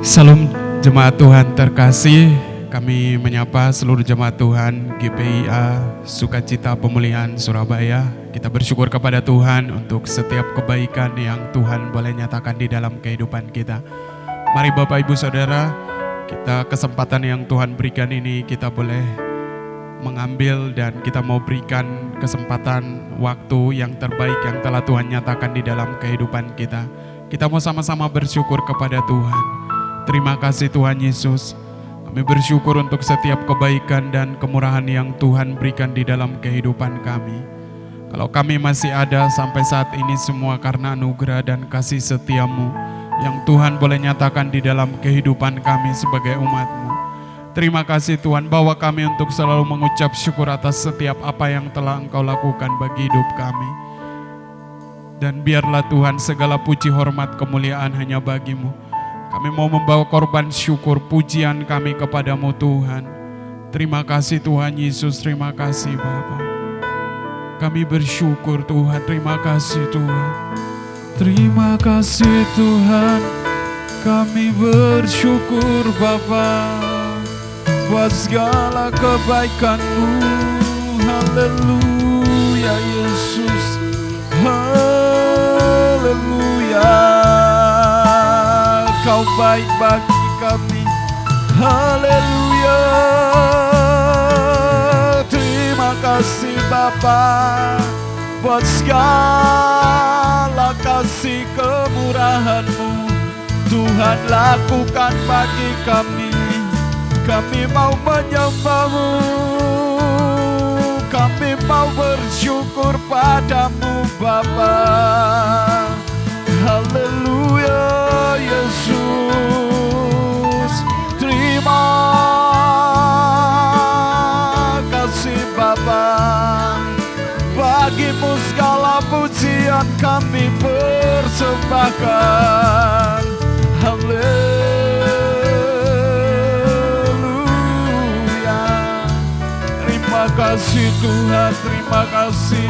Salam jemaat Tuhan terkasih, kami menyapa seluruh jemaat Tuhan GPIA Sukacita Pemulihan Surabaya. Kita bersyukur kepada Tuhan untuk setiap kebaikan yang Tuhan boleh nyatakan di dalam kehidupan kita. Mari Bapak Ibu Saudara, kita kesempatan yang Tuhan berikan ini kita boleh mengambil dan kita mau berikan kesempatan waktu yang terbaik yang telah Tuhan nyatakan di dalam kehidupan kita. Kita mau sama-sama bersyukur kepada Tuhan. Terima kasih Tuhan Yesus. Kami bersyukur untuk setiap kebaikan dan kemurahan yang Tuhan berikan di dalam kehidupan kami. Kalau kami masih ada sampai saat ini semua karena anugerah dan kasih setia-Mu yang Tuhan boleh nyatakan di dalam kehidupan kami sebagai umat-Mu. Terima kasih Tuhan, bawa kami untuk selalu mengucap syukur atas setiap apa yang telah Engkau lakukan bagi hidup kami. Dan biarlah Tuhan segala puji hormat kemuliaan hanya bagi-Mu. Kami mau membawa korban syukur pujian kami kepadamu Tuhan. Terima kasih Tuhan Yesus, terima kasih Bapa. Kami bersyukur Tuhan, terima kasih Tuhan. Terima kasih Tuhan, kami bersyukur Bapa buat segala kebaikan-Mu. Haleluya Yesus, haleluya. Kau baik bagi kami, haleluya. Terima kasih Bapa buat segala kasih kemurahan-Mu Tuhan lakukan bagi kami. Kami mau menyembah-Mu, kami mau bersyukur padamu Bapa. Haleluya Yesus, terima kasih Bapa. Bagimu segala pujian kami persembahkan. Haleluya. Terima kasih Tuhan, terima kasih.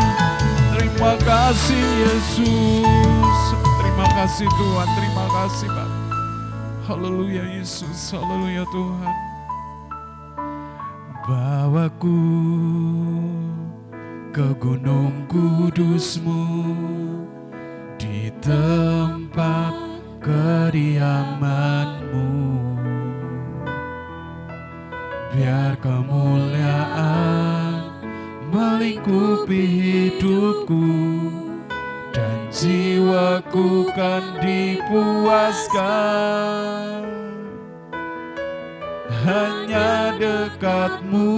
Terima kasih Yesus. Terima kasih Tuhan, terima kasih Bapak. Haleluya Yesus, haleluya Tuhan. Bawaku ke gunung kudus-Mu, di tempat kediaman-Mu. Biar kemuliaan melingkupi hidupku, dan jiwaku kan dipuaskan. Hanya dekat-Mu,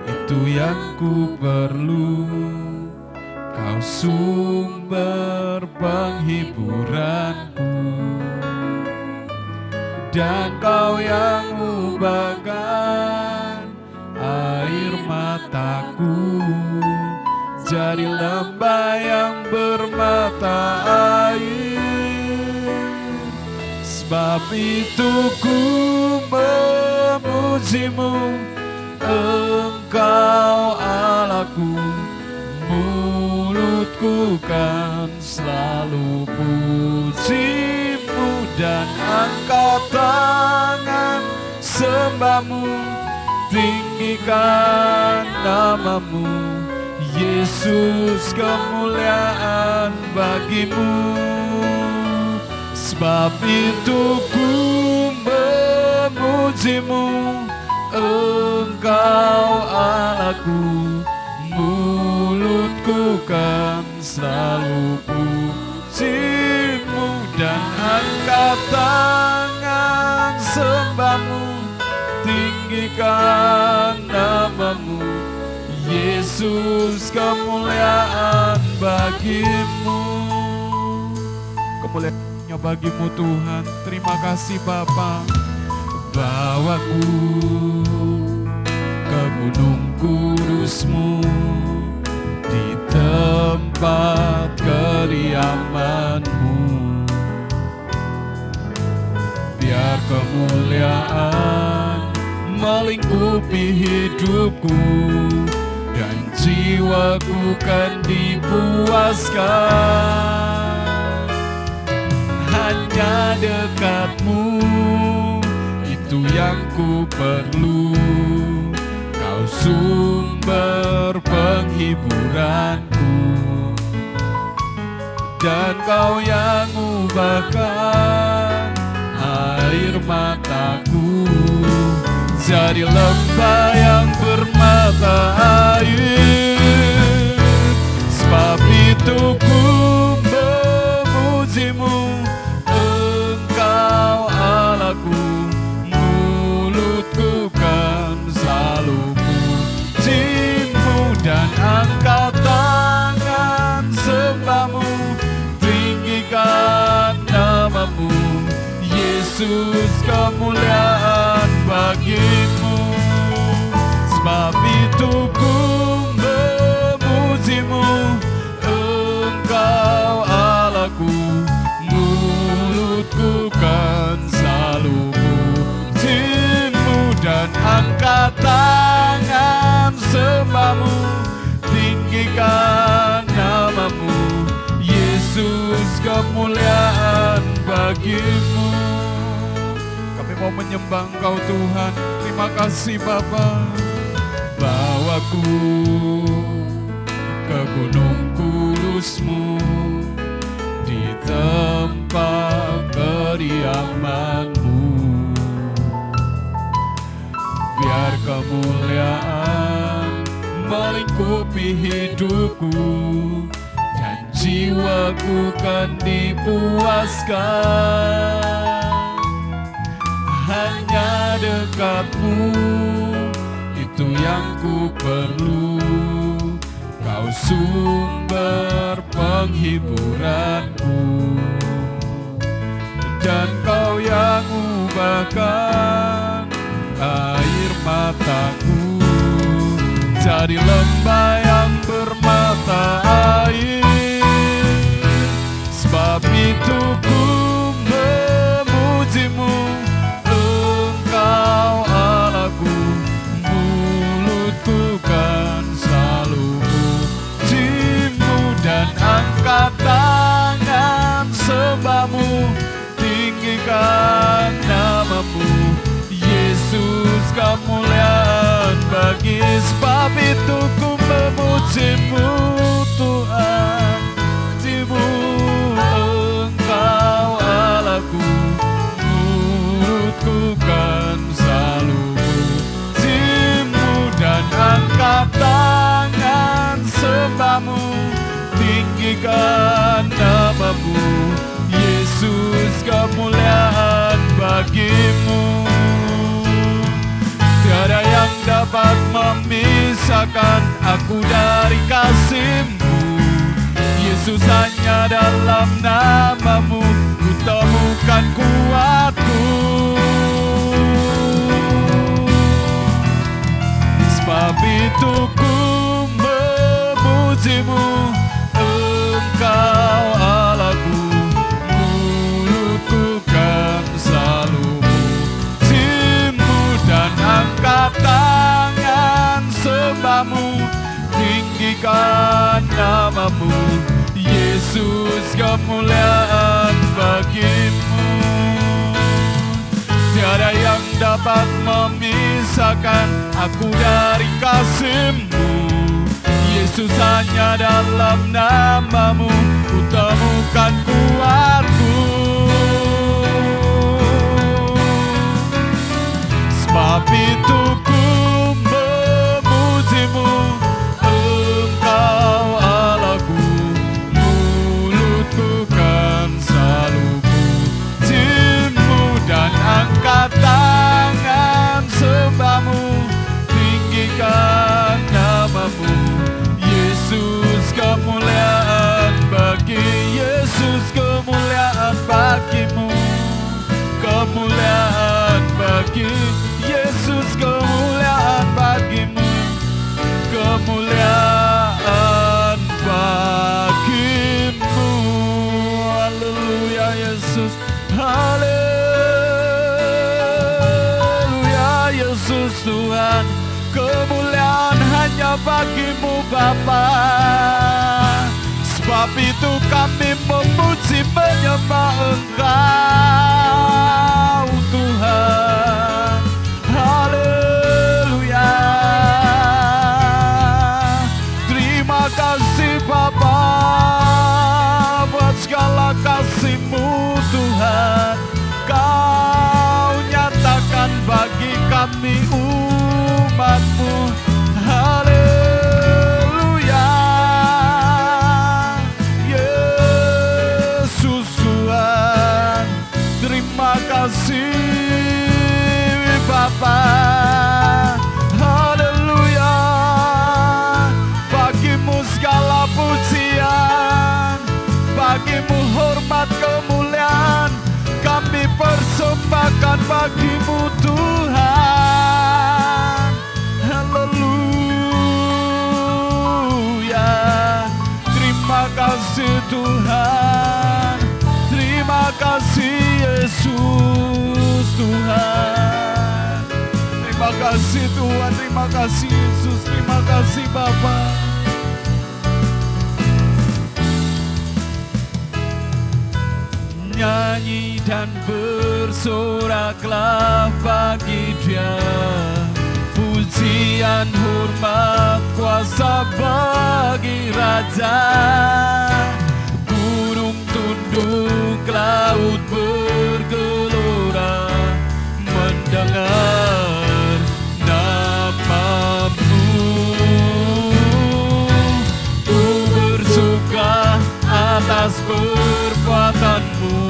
itu yang ku perlu. Kau sumber penghiburanku, dan Kau yang ubahkan air mataku jadi lembah yang bermata air. Sebab itu ku memuji-Mu, Engkau Allahku. Mulutku kan selalu puji-Mu, dan angkat tangan sembah-Mu, tinggikan nama-Mu. Yesus, kemuliaan bagi-Mu. Sebab itu ku memuji-Mu, Engkau Allahku. Mulutku kan selalu puji-Mu, dan angkat tangan sembah-Mu, tinggikan nama-Mu. Yesus, kemuliaan bagi-Mu. Kemuliaannya bagi-Mu Tuhan. Terima kasih Bapa. Bawaku ke gunung kudus-Mu, di tempat kediaman-Mu. Biar kemuliaan melingkupi hidupku, dan jiwaku kan dipuaskan. hanya dekat-Mu, itu yang ku perlu. Kau sumber penghiburanku, dan Kau yang ubahkan air mataku jadi lembah yang bermata air. Sebab itu ku memuji-Mu, Engkau Allahku. Mulutku kan selalu puji-Mu dan angkat tangan sembah-Mu, tinggikan nama-Mu. Yesus, kemuliaan bagi-Mu. Sebab itu ku memuji-Mu, Engkau Allahku. Mulutku kan selalu puji-Mu dan angkat tangan sembah-Mu, tinggikan nama-Mu. Yesus, kemuliaan bagi-Mu. Kami mau menyembah Engkau Tuhan. Terima kasih Bapa. Bawaku ke gunung kudus-Mu, di tempat kediaman-Mu. Biar kemuliaan melingkupi hidupku, dan jiwaku kan dipuaskan. Hanya dekat-Mu, itu yang ku perlu. Kau sumber penghiburanku, dan Kau yang ubahkan air mataku jadi lembah yang bermata air. Sebab itu ku memuji-Mu, Engkau Allahku. Mulutku kan selalu puji-Mu dan angkat tangan sembah-Mu, tinggikan nama-Mu. Yesus, kemuliaan bagi. Sebab itu ku memuji-Mu Tuhan, puji-Mu Engkau Allahku. Mulutku kan selalu puji-Mu dan angkat tangan sembah-Mu, tinggikan nama-Mu. Yesus, kemuliaan bagi-Mu. Tiada yang dapat memisahkan aku dari kasih-Mu. Yesus, hanya dalam nama-Mu ku temukan kuatku. Sebab itu ku memuji-Mu, Engkau Allahku. Mulutku kan selalu puji-Mu dan angkat tangan sembah-Mu, tinggikan nama-Mu. Yesus, kemuliaan bagi-Mu. Tiada yang dapat memisahkan aku dari kasih-Mu. Yesus, hanya dalam nama-Mu ku temukan kuatku. Sebab itu ku memuji-Mu, Engkau Allahku. Mulutku kan selalu puji-Mu dan angkat tangan sembah-Mu, tinggikan nama-Mu. Yesus, kemuliaan bagi. Yesus, kemuliaan bagi-Mu. Kemuliaan bagi. Yesus, kemuliaan bagi-Mu. Kemuliaan bagi-Mu. Haleluya Yesus. Haleluya Yesus Tuhan. Kemuliaan hanya bagi-Mu Bapa. Sebab itu kami memuji menyembah Engkau Tuhan. Haleluya. Terima kasih Bapa buat segala kasih-Mu Tuhan. Kau nyatakan bagi kami umat-Mu. Haleluya. Yesus Tuhan, terima kasih Bapa. Haleluya. Bagimu segala pujian, bagimu hormat kemuliaan, kami persembahkan bagimu Tuhan. Haleluya. Terima kasih Tuhan. Terima kasih Yesus Tuhan. Terima kasih Tuhan. Terima kasih Yesus. Terima kasih Bapa. Nyanyi dan bersoraklah bagi Dia, pujian, hormat, kuasa bagi Raja. Gunung tunduk, laut bergelora, mendengar nama-Mu. Ku bersuka atas perbuatan-Mu,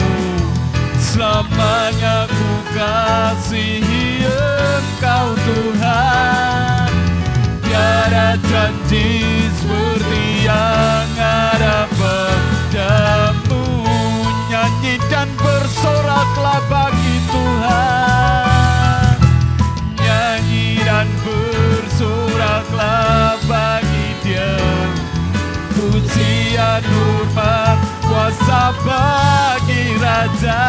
selamanya ku kasihi Engkau Tuhan. Tiada janji seperti yang ada padamu. Nyanyi dan bersoraklah bagi Tuhan. Nyanyi dan bersoraklah bagi Dia, pujian, hormat, kuasa bagi Raja.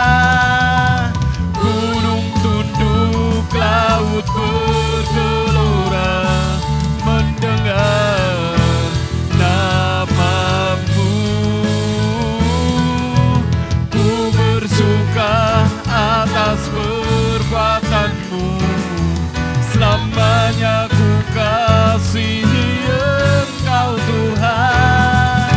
Gunung tunduk, laut bergelora, mendengar nama-Mu. Ku bersuka atas perbuatan-Mu, selamanya ku kasihi Engkau Tuhan.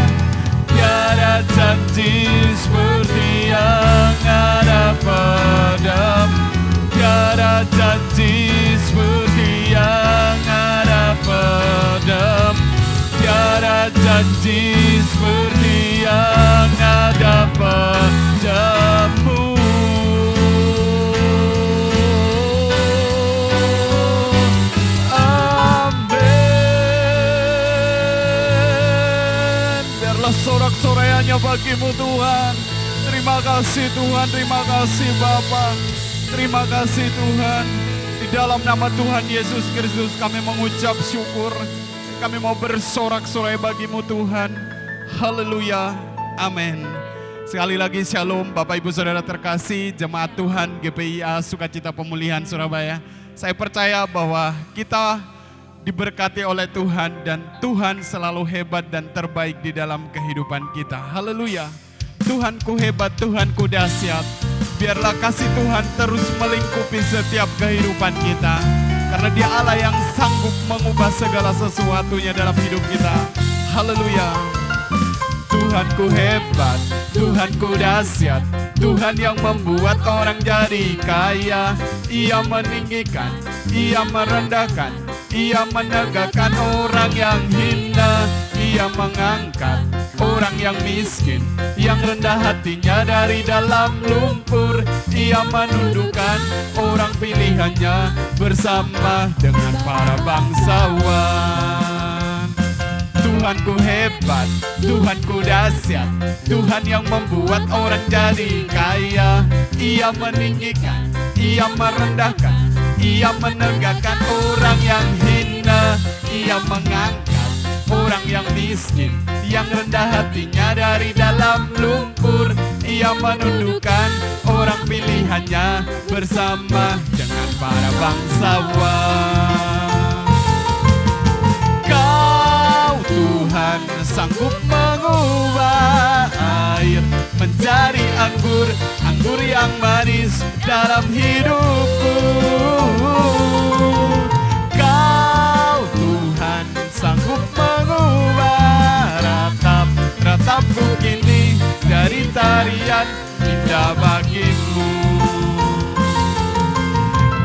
Tiada janji seperti yang ada padamu. Tiada janji seperti yang ada padamu. Tiada janji seperti yang ada padamu. Amin. Biarlah sorak-sorai bagimu Tuhan. Terima kasih Tuhan, terima kasih Bapa. Terima kasih Tuhan. Di dalam nama Tuhan Yesus Kristus kami mengucap syukur. Kami mau bersorak-sorai bagimu Tuhan. Haleluya. Amin. Sekali lagi shalom Bapak Ibu Saudara terkasih, jemaat Tuhan GPIA Sukacita Pemulihan Surabaya. Saya percaya bahwa kita diberkati oleh Tuhan dan Tuhan selalu hebat dan terbaik di dalam kehidupan kita. Haleluya. Tuhanku hebat, Tuhanku dahsyat. Biarlah kasih Tuhan terus melingkupi setiap kehidupan kita. Karena Dia Allah yang sanggup mengubah segala sesuatunya dalam hidup kita. Haleluya. Tuhanku hebat, Tuhanku dahsyat. Tuhan yang membuat orang jadi kaya. Ia meninggikan, Ia merendahkan, Ia menegakkan orang yang hina. Ia mengangkat orang yang miskin, yang rendah hatinya dari dalam lumpur. Ia menundukkan orang pilihannya bersama dengan para bangsawan. Tuhanku hebat, Tuhanku dahsyat. Tuhan yang membuat orang jadi kaya. Ia meninggikan, Ia merendahkan, Ia menegakkan orang yang hina. Ia mengangkat orang yang miskin, yang rendah hatinya dari dalam lumpur. Ia menundukkan orang pilihannya bersama dengan para bangsawan. Kau Tuhan sanggup mengubah air menjadi anggur, anggur yang manis dalam hidupku. Kau Tuhan sanggup mengubah ratapku kini dari tarian indah bagimu.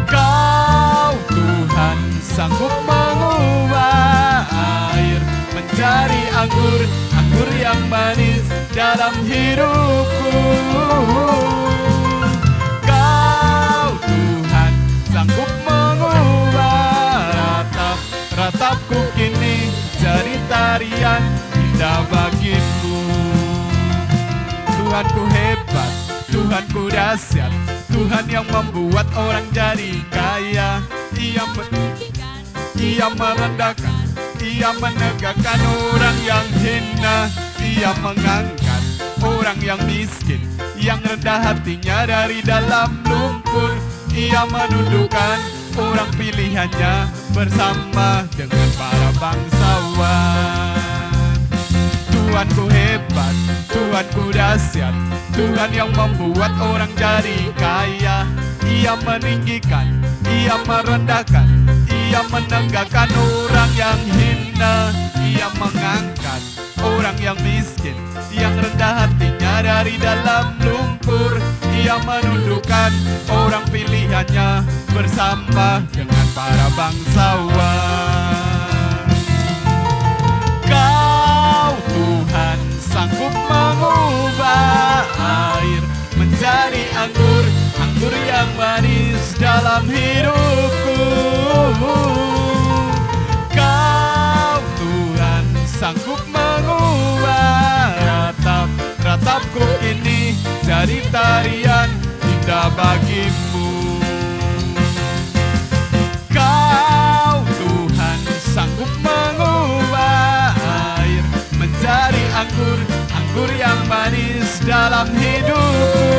Kau Tuhan sanggup mengubah air menjadi anggur, anggur yang manis dalam hidupku. Kau Tuhan sanggup mengubah ratapku kini jadi tarian indah bagimu. Tuhanku hebat, Tuhanku dahsyat, Tuhan yang membuat orang jadi kaya. Ia merendahkan, Ia menegakkan orang yang hina. Ia mengangkat orang yang miskin, yang rendah hatinya dari dalam lumpur. Ia menundukkan orang pilihannya bersama dengan para bangsawan. Tuhanku hebat, Tuhanku dahsyat, Tuhan yang membuat orang jadi kaya. Ia meninggikan, Ia merendahkan, Ia menegakkan orang yang hina. Ia mengangkat orang yang miskin, yang rendah hatinya dari dalam lumpur. Ia menundukkan orang pilihannya bersama dengan para bangsawan. Kau Tuhan sanggup mengubah air menjadi anggur, anggur yang manis dalam hidupku. Kau Tuhan sanggup mengubah ratapku ini jadi tarian indah bagimu. Kau Tuhan sanggup mengubah air menjadi anggur, anggur yang manis dalam hidupku.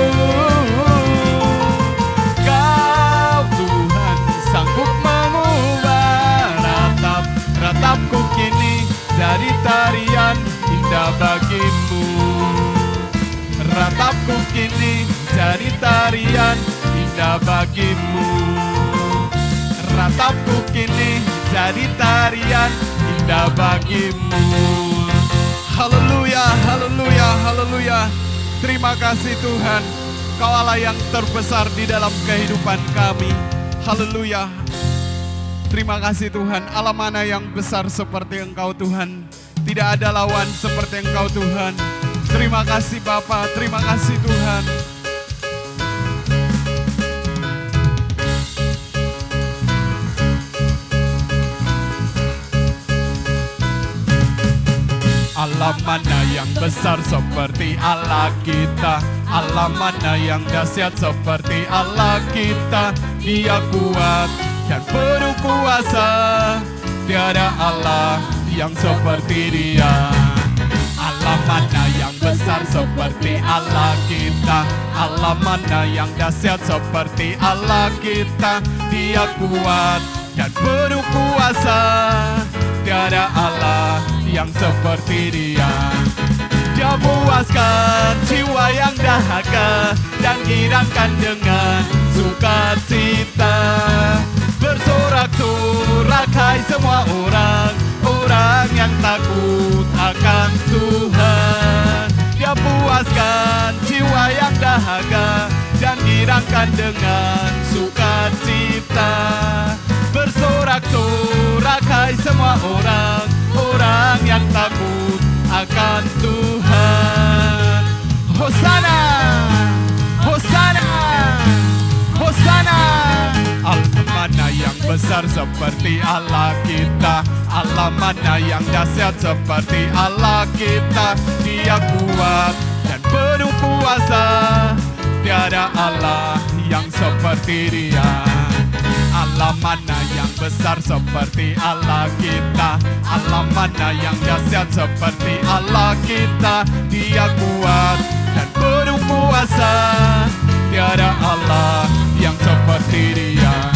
Kau Tuhan sanggup mengubah ratapku kini jadi tarian indah bagimu. Ratapku kini jadi tarian indah bagimu. Ratapku kini jadi tarian indah bagimu. Haleluya, haleluya, haleluya. Terima kasih Tuhan, Kau Allah yang terbesar di dalam kehidupan kami. Haleluya. Terima kasih Tuhan, Allah mana yang besar seperti Engkau Tuhan. Tidak ada lawan seperti Engkau Tuhan. Terima kasih Bapa, terima kasih Tuhan. Allah mana yang besar seperti Allah kita. Allah mana yang dahsyat seperti Allah kita. Dia kuat dan penuh kuasa, tiada Allah yang seperti Dia. Allah mana yang besar seperti Allah kita. Allah mana yang dahsyat seperti Allah kita. Dia kuat dan penuh kuasa, tiada Allah yang seperti Dia. Dia puaskan jiwa yang dahaga dan girangkan dengan sukacita. Bersorak-sorak hai semua orang yang takut akan Tuhan. Dia puaskan jiwa yang dahaga dan girangkan dengan sukacita. Bersorak-sorak hai semua orang yang takut akan Tuhan. Hosana, Hosana, Hosana. Allah mana yang besar seperti Allah kita. Allah mana yang dahsyat seperti Allah kita. Dia kuat dan penuh kuasa, tiada Allah yang seperti Dia. Allah mana yang besar seperti Allah kita. Allah mana yang dahsyat seperti Allah kita. Dia kuat dan penuh kuasa, tiada Allah yang seperti Dia.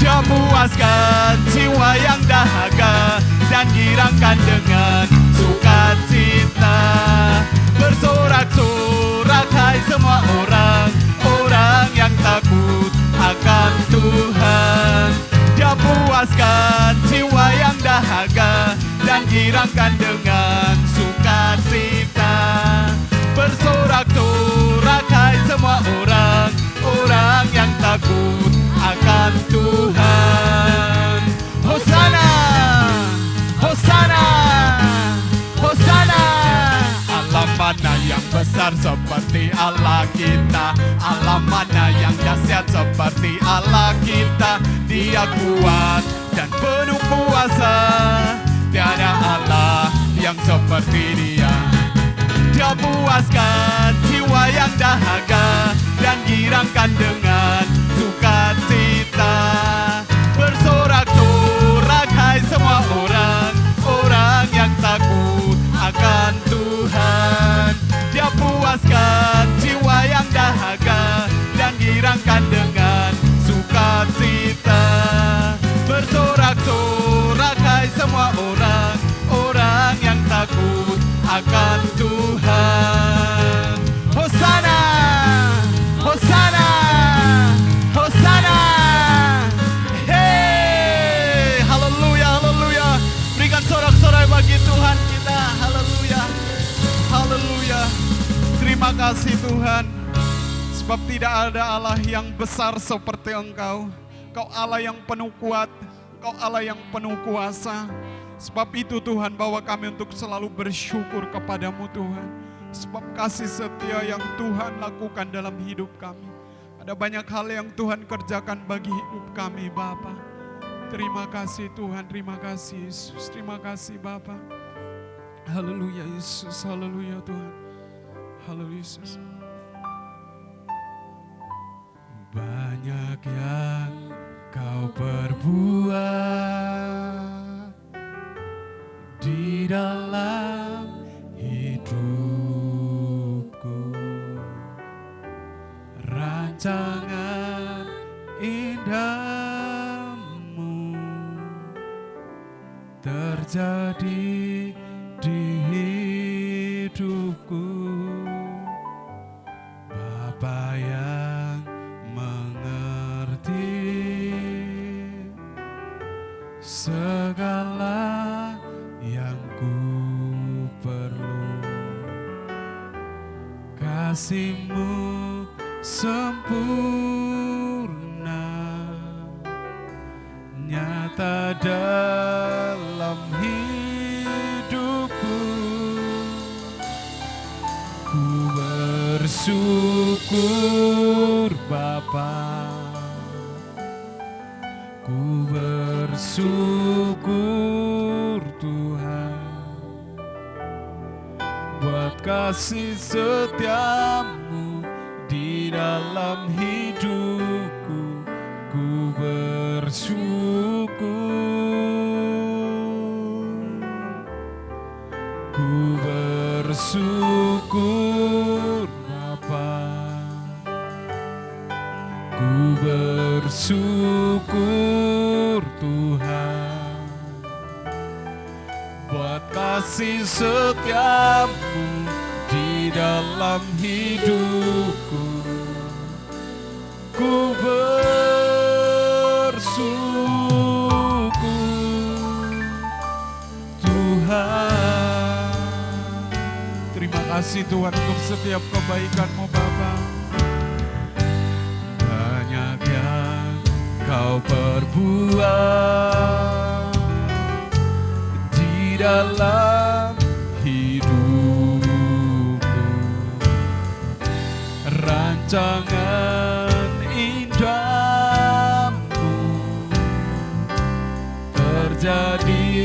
Dia puaskan jiwa yang dahaga dan girangkan dengan sukacita. Bersorak-sorak hai semua orang, orang yang takut akan Tuhan. Dia puaskan jiwa yang dahaga dan girangkan dengan sukacita. Bersorak-sorak hai semua orang, orang yang takut akan Tuhan. Hosana, Hosana, Hosana. Allah mana yang besar seperti Allah kita, Allah mana yang dahsyat seperti Allah kita. Dia kuat dan penuh kuasa, tiada Allah yang seperti Dia. Dia puaskan jiwa yang dahaga dan girangkan dengan sukacita. Bersorak-sorak hai semua orang, orang yang takut akan Tuhan. Dia puaskan jiwa yang dahaga dan girangkan dengan sukacita. Bersorak-sorak hai semua orang, orang yang takut akan Tuhan. Hosana, Hosana, Hosana. Hey, haleluya, haleluya. Berikan sorak-sorai bagi Tuhan kita. Haleluya, haleluya. Terima kasih Tuhan, sebab tidak ada Allah yang besar seperti Engkau. Engkau Allah yang penuh kuat, Engkau Allah yang penuh kuasa. Sebab itu Tuhan, bawa kami untuk selalu bersyukur kepadamu Tuhan. Sebab kasih setia yang Tuhan lakukan dalam hidup kami. Ada banyak hal yang Tuhan kerjakan bagi hidup kami Bapa. Terima kasih Tuhan, terima kasih Yesus, terima kasih Bapa. Haleluya Yesus, haleluya Tuhan. Haleluya Yesus. Banyak yang kau perbuat di dalam hidupku, rancangan indahmu terjadi di hidupku. Bapa yang mengerti segala yang ku perlu, kasih-Mu sempurna nyata dalam hidupku. Ku bersyukur Bapa, ku bersyukur Tuhan, buat kasih setiamu di dalam hidupku. Ku bersyukur, ku bersyukur Bapa, ku bersyukur Tuhan, buat kasih setiamu di dalam hidupku. Ku bersyukur Tuhan. Terima kasih Tuhan untuk setiap kebaikan-Mu Bapa. Banyak yang Kau perbuat di dalam hidupku, rancangan indahmu terjadi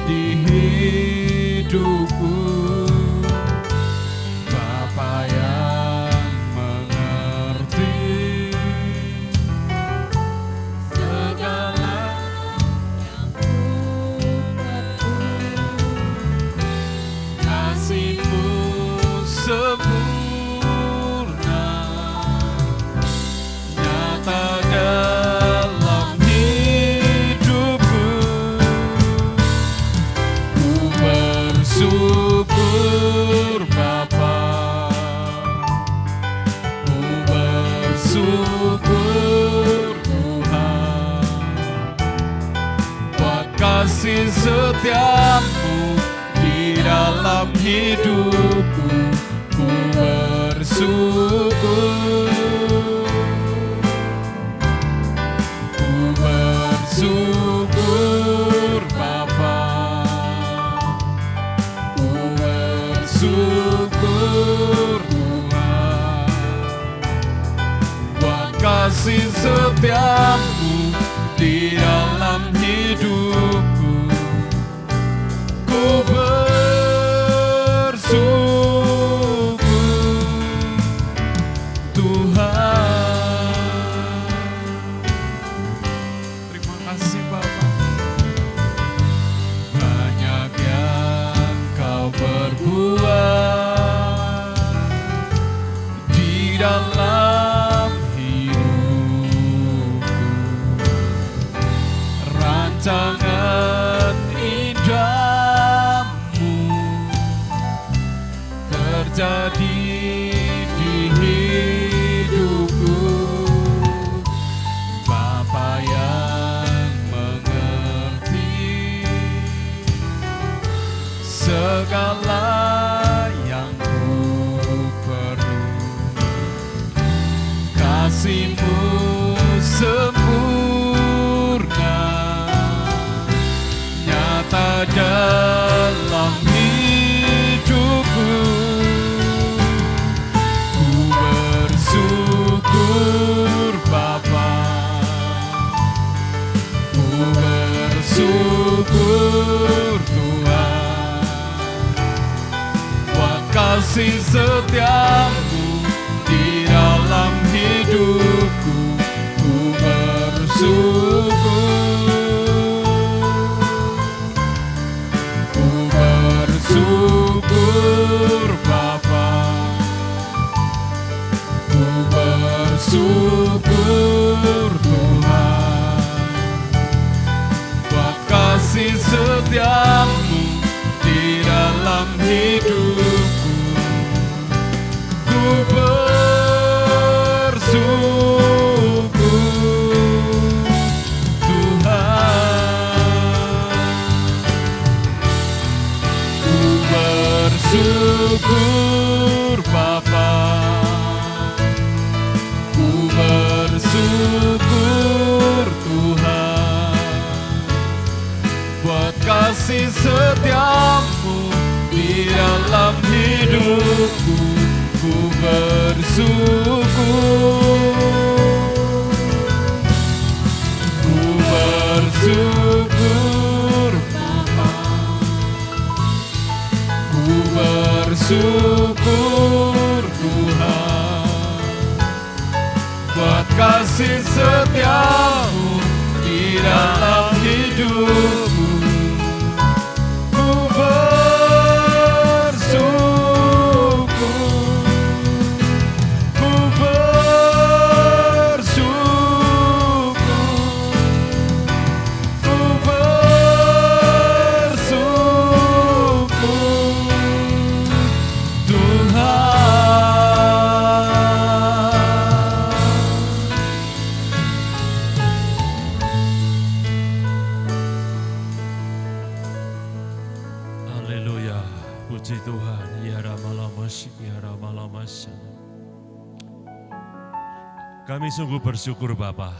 di hidupku. Bapa yang mengerti segala yang ku perlu, kasih-Mu sempurna bersyukur Tuhan buat kasih setiamu di dalam hidupku. Ku bersyukur, ku bersyukur Bapa, ku bersyukur Tuhan buat kasih setiamu di dalam hidupku. Ku bersyukur Tuhan. Terima kasih Bapa. Banyak yang Kau berbuat di dalam hidupku. Rancangan indahmu terjadi di hidupku. Bapa yang mengerti segala yang ku perlu. Kasih-Mu sempurna nyata dalam hidupku. Ku bersyukur Bapa, ku bersyukur Tuhan buat kasih setiamu di dalam hidupku. Ku bersyukur, ku bersyukur Bapa, ku bersyukur Tuhan buat kasih setiamu di dalam hidupku. Ku bersyukur Tuhan, ku bersyukur Bapa, ku bersyukur Tuhan buat kasih setiamu di dalam hidupku. Ku bersyukur, ku bersyukur Bapa, ku bersyukur Tuhan buat kasih setiamu di dalam hidupku. Ku bersyukur, ku bersyukur, ku bersyukur Tuhan. Haleluya, puji Tuhan. Ya Ramalamasya, ya Ramalamasya. Kami sungguh bersyukur Bapa,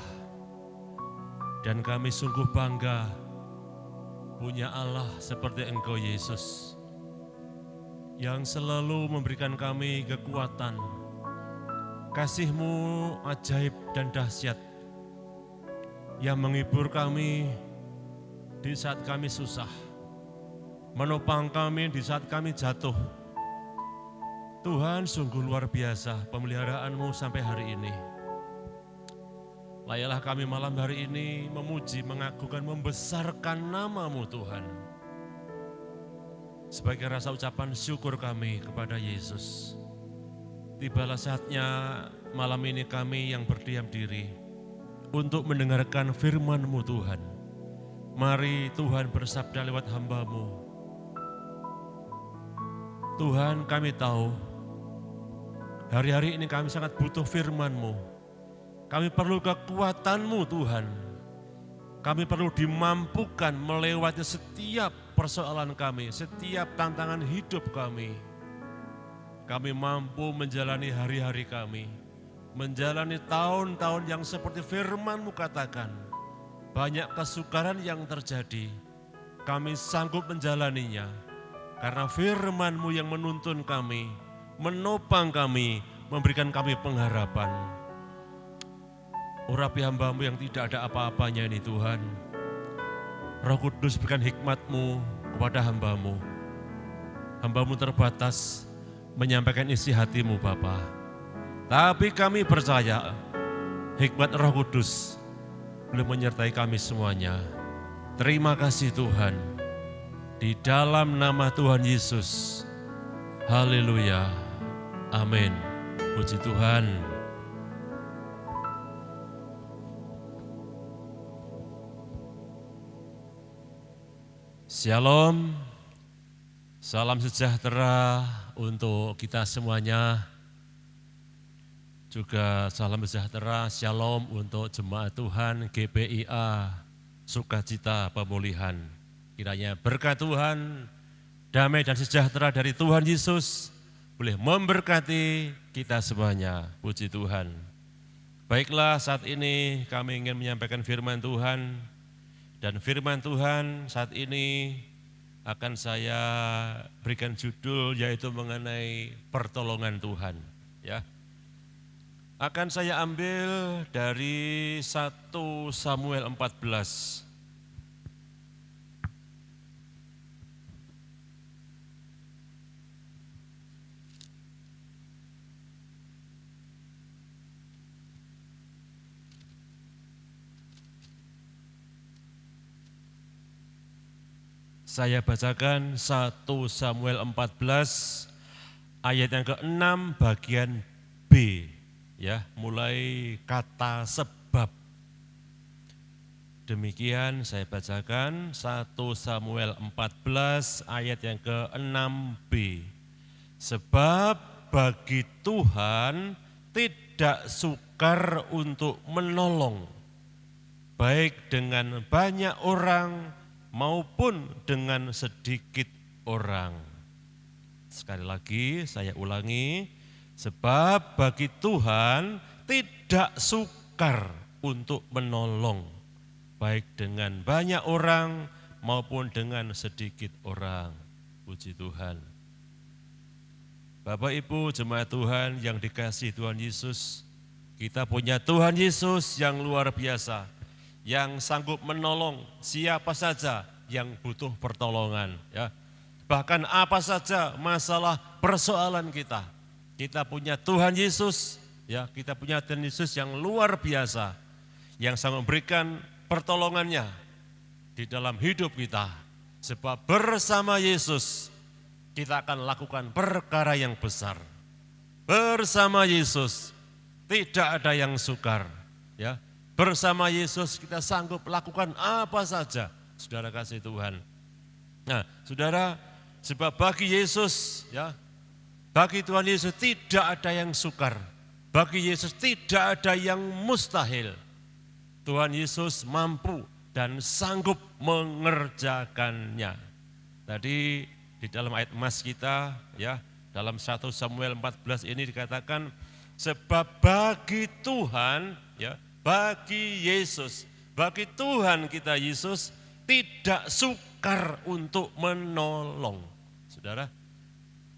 dan kami sungguh bangga punya Allah seperti Engkau Yesus, yang selalu memberikan kami kekuatan. Kasih-Mu ajaib dan dahsyat, yang menghibur kami di saat kami susah, menopang kami di saat kami jatuh. Tuhan, sungguh luar biasa pemeliharaan-Mu sampai hari ini. Layalah kami malam hari ini memuji, mengagukan, membesarkan nama-Mu Tuhan. Sebagai rasa ucapan syukur kami kepada Yesus. Tibalah saatnya malam ini kami yang berdiam diri untuk mendengarkan firman-Mu Tuhan. Mari Tuhan bersabda lewat hamba-Mu. Tuhan, kami tahu hari-hari ini kami sangat butuh firman-Mu. Kami perlu kekuatan-Mu Tuhan. Kami perlu dimampukan melewati setiap persoalan kami, setiap tantangan hidup kami. Kami mampu menjalani hari-hari kami, menjalani tahun-tahun yang seperti firman-Mu katakan. Banyak kesukaran yang terjadi, kami sanggup menjalaninya. Karena firman-Mu yang menuntun kami, menopang kami, memberikan kami pengharapan. Urapi hamba-Mu yang tidak ada apa-apanya ini Tuhan. Roh Kudus berikan hikmat-Mu kepada hamba-Mu. Hamba-Mu terbatas menyampaikan isi hati-Mu Bapa. Tapi kami percaya hikmat Roh Kudus boleh menyertai kami semuanya. Terima kasih Tuhan. Di dalam nama Tuhan Yesus. Haleluya. Amin. Puji Tuhan. Shalom, salam sejahtera untuk kita semuanya. Juga salam sejahtera, shalom untuk jemaat Tuhan GPIA Sukacita Pemulihan. Kiranya berkat Tuhan, damai dan sejahtera dari Tuhan Yesus boleh memberkati kita semuanya. Puji Tuhan. Baiklah, saat ini kami ingin menyampaikan firman Tuhan. Dan firman Tuhan saat ini akan saya berikan judul yaitu mengenai pertolongan Tuhan. Ya. Akan saya ambil dari 1 Samuel 14. Saya bacakan 1 Samuel 14 ayat yang ke-6 bagian B, ya, mulai kata sebab. Demikian saya bacakan 1 Samuel 14 ayat yang ke-6b. Sebab bagi Tuhan tidak sukar untuk menolong, baik dengan banyak orang maupun dengan sedikit orang. Sekali lagi saya ulangi, sebab bagi Tuhan tidak sukar untuk menolong, baik dengan banyak orang maupun dengan sedikit orang. Puji Tuhan. Bapak Ibu jemaat Tuhan yang dikasihi Tuhan Yesus, kita punya Tuhan Yesus yang luar biasa, yang sanggup menolong siapa saja yang butuh pertolongan. Ya. Bahkan apa saja masalah persoalan kita. Kita punya Tuhan Yesus, ya, kita punya Tuhan Yesus yang luar biasa, yang sanggup memberikan pertolongannya di dalam hidup kita. Sebab bersama Yesus kita akan lakukan perkara yang besar. Bersama Yesus tidak ada yang sukar, ya. Bersama Yesus kita sanggup lakukan apa saja, saudara kasih Tuhan. Nah, saudara, sebab bagi Yesus, ya, bagi Tuhan Yesus tidak ada yang sukar. Bagi Yesus tidak ada yang mustahil. Tuhan Yesus mampu dan sanggup mengerjakannya. Tadi di dalam ayat emas kita, ya, dalam 1 Samuel 14 ini dikatakan, sebab bagi Tuhan, ya, bagi Yesus, bagi Tuhan kita Yesus tidak sukar untuk menolong. Saudara,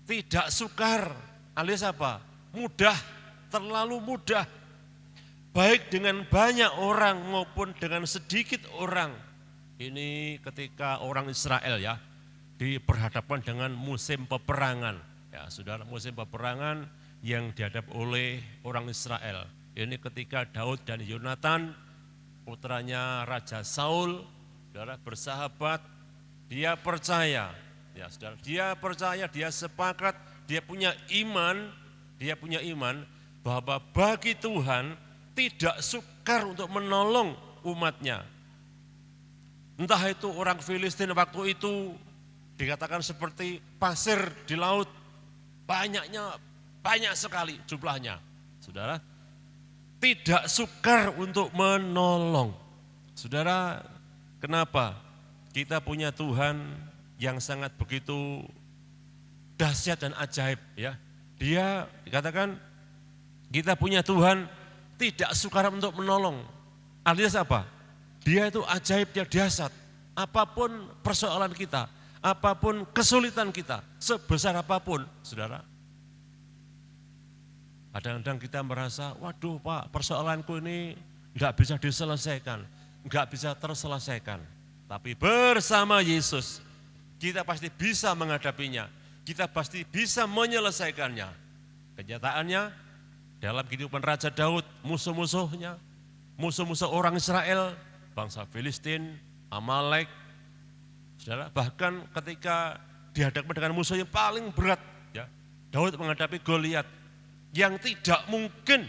tidak sukar alias apa? Mudah, terlalu mudah. Baik dengan banyak orang maupun dengan sedikit orang. Ini ketika orang Israel, ya, diperhadapkan dengan musim peperangan. Ya, saudara, musim peperangan yang dihadapi oleh orang Israel. Ini ketika Daud dan Yonatan, putranya Raja Saul, saudara, bersahabat, dia percaya, ya saudara, dia percaya, dia sepakat, dia punya iman bahwa bagi Tuhan tidak sukar untuk menolong umatnya. Entah itu orang Filistin waktu itu dikatakan seperti pasir di laut, banyak sekali jumlahnya, saudara. tidak sukar untuk menolong. Saudara, kenapa? Kita punya Tuhan yang sangat begitu dahsyat dan ajaib ya. Dia dikatakan kita punya Tuhan tidak sukar untuk menolong. Alias apa? Dia itu ajaib, dia dahsyat. Apapun persoalan kita, apapun kesulitan kita, sebesar apapun, saudara. Kadang-kadang kita merasa, waduh Pak, persoalanku ini enggak bisa diselesaikan, enggak bisa terselesaikan. Tapi bersama Yesus, kita pasti bisa menghadapinya, kita pasti bisa menyelesaikannya. Kenyataannya, dalam kehidupan Raja Daud, musuh-musuhnya, musuh-musuh orang Israel, bangsa Filistin, Amalek, saudara, bahkan ketika dihadapkan dengan musuh yang paling berat, ya, Daud menghadapi Goliat, yang tidak mungkin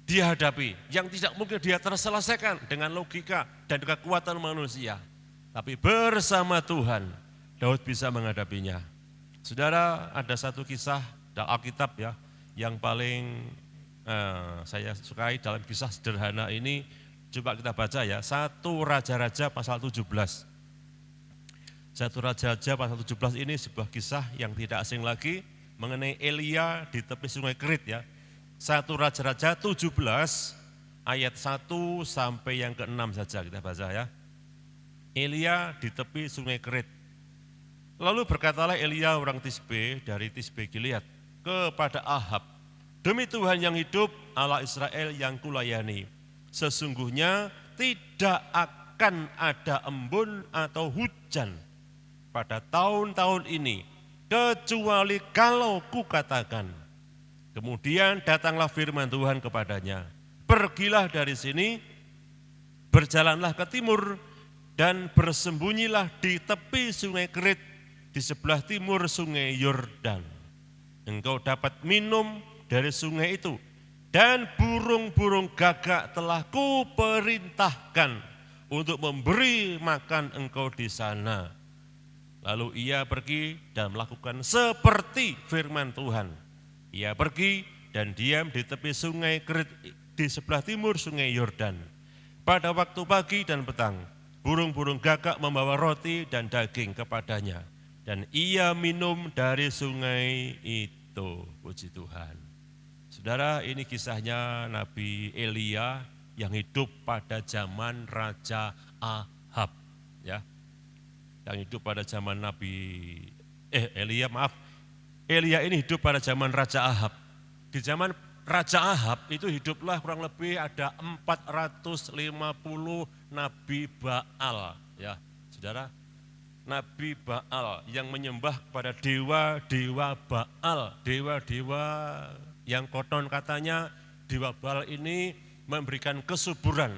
dia hadapi, yang tidak mungkin dia terselesaikan dengan logika dan kekuatan manusia. Tapi bersama Tuhan, Daud bisa menghadapinya. Saudara, ada satu kisah dalam Alkitab ya, yang paling saya sukai dalam kisah sederhana ini, coba kita baca ya, 1 Raja-Raja pasal 17. 1 Raja-Raja pasal 17 ini sebuah kisah yang tidak asing lagi, mengenai Elia di tepi sungai Kerit ya. 1 Raja-Raja 17 ayat 1 sampai yang ke-6 saja kita baca ya. Elia di tepi sungai Kerit. Lalu berkatalah Elia orang Tisbe dari Tisbe Gilead kepada Ahab, demi Tuhan yang hidup, Allah Israel yang kulayani, sesungguhnya tidak akan ada embun atau hujan pada tahun-tahun ini, kecuali kalau kukatakan. Kemudian datanglah firman Tuhan kepadanya, pergilah dari sini, berjalanlah ke timur, dan bersembunyilah di tepi sungai Kerit, di sebelah timur sungai Yordan. Engkau dapat minum dari sungai itu, dan burung-burung gagak telah kuperintahkan untuk memberi makan engkau di sana. Lalu ia pergi dan melakukan seperti firman Tuhan. Ia pergi dan diam di tepi sungai Kerit di sebelah timur sungai Yordan. Pada waktu pagi dan petang, burung-burung gagak membawa roti dan daging kepadanya. Dan ia minum dari sungai itu. Puji Tuhan. Saudara, ini kisahnya Nabi Elia yang hidup pada zaman Raja Ahab. Ya. Yang hidup pada zaman Elia ini hidup pada zaman Raja Ahab. Di zaman Raja Ahab itu hiduplah kurang lebih ada 450 Nabi Baal. Ya, saudara, Nabi Baal yang menyembah kepada dewa-dewa Baal, dewa-dewa yang konon katanya dewa Baal ini memberikan kesuburan,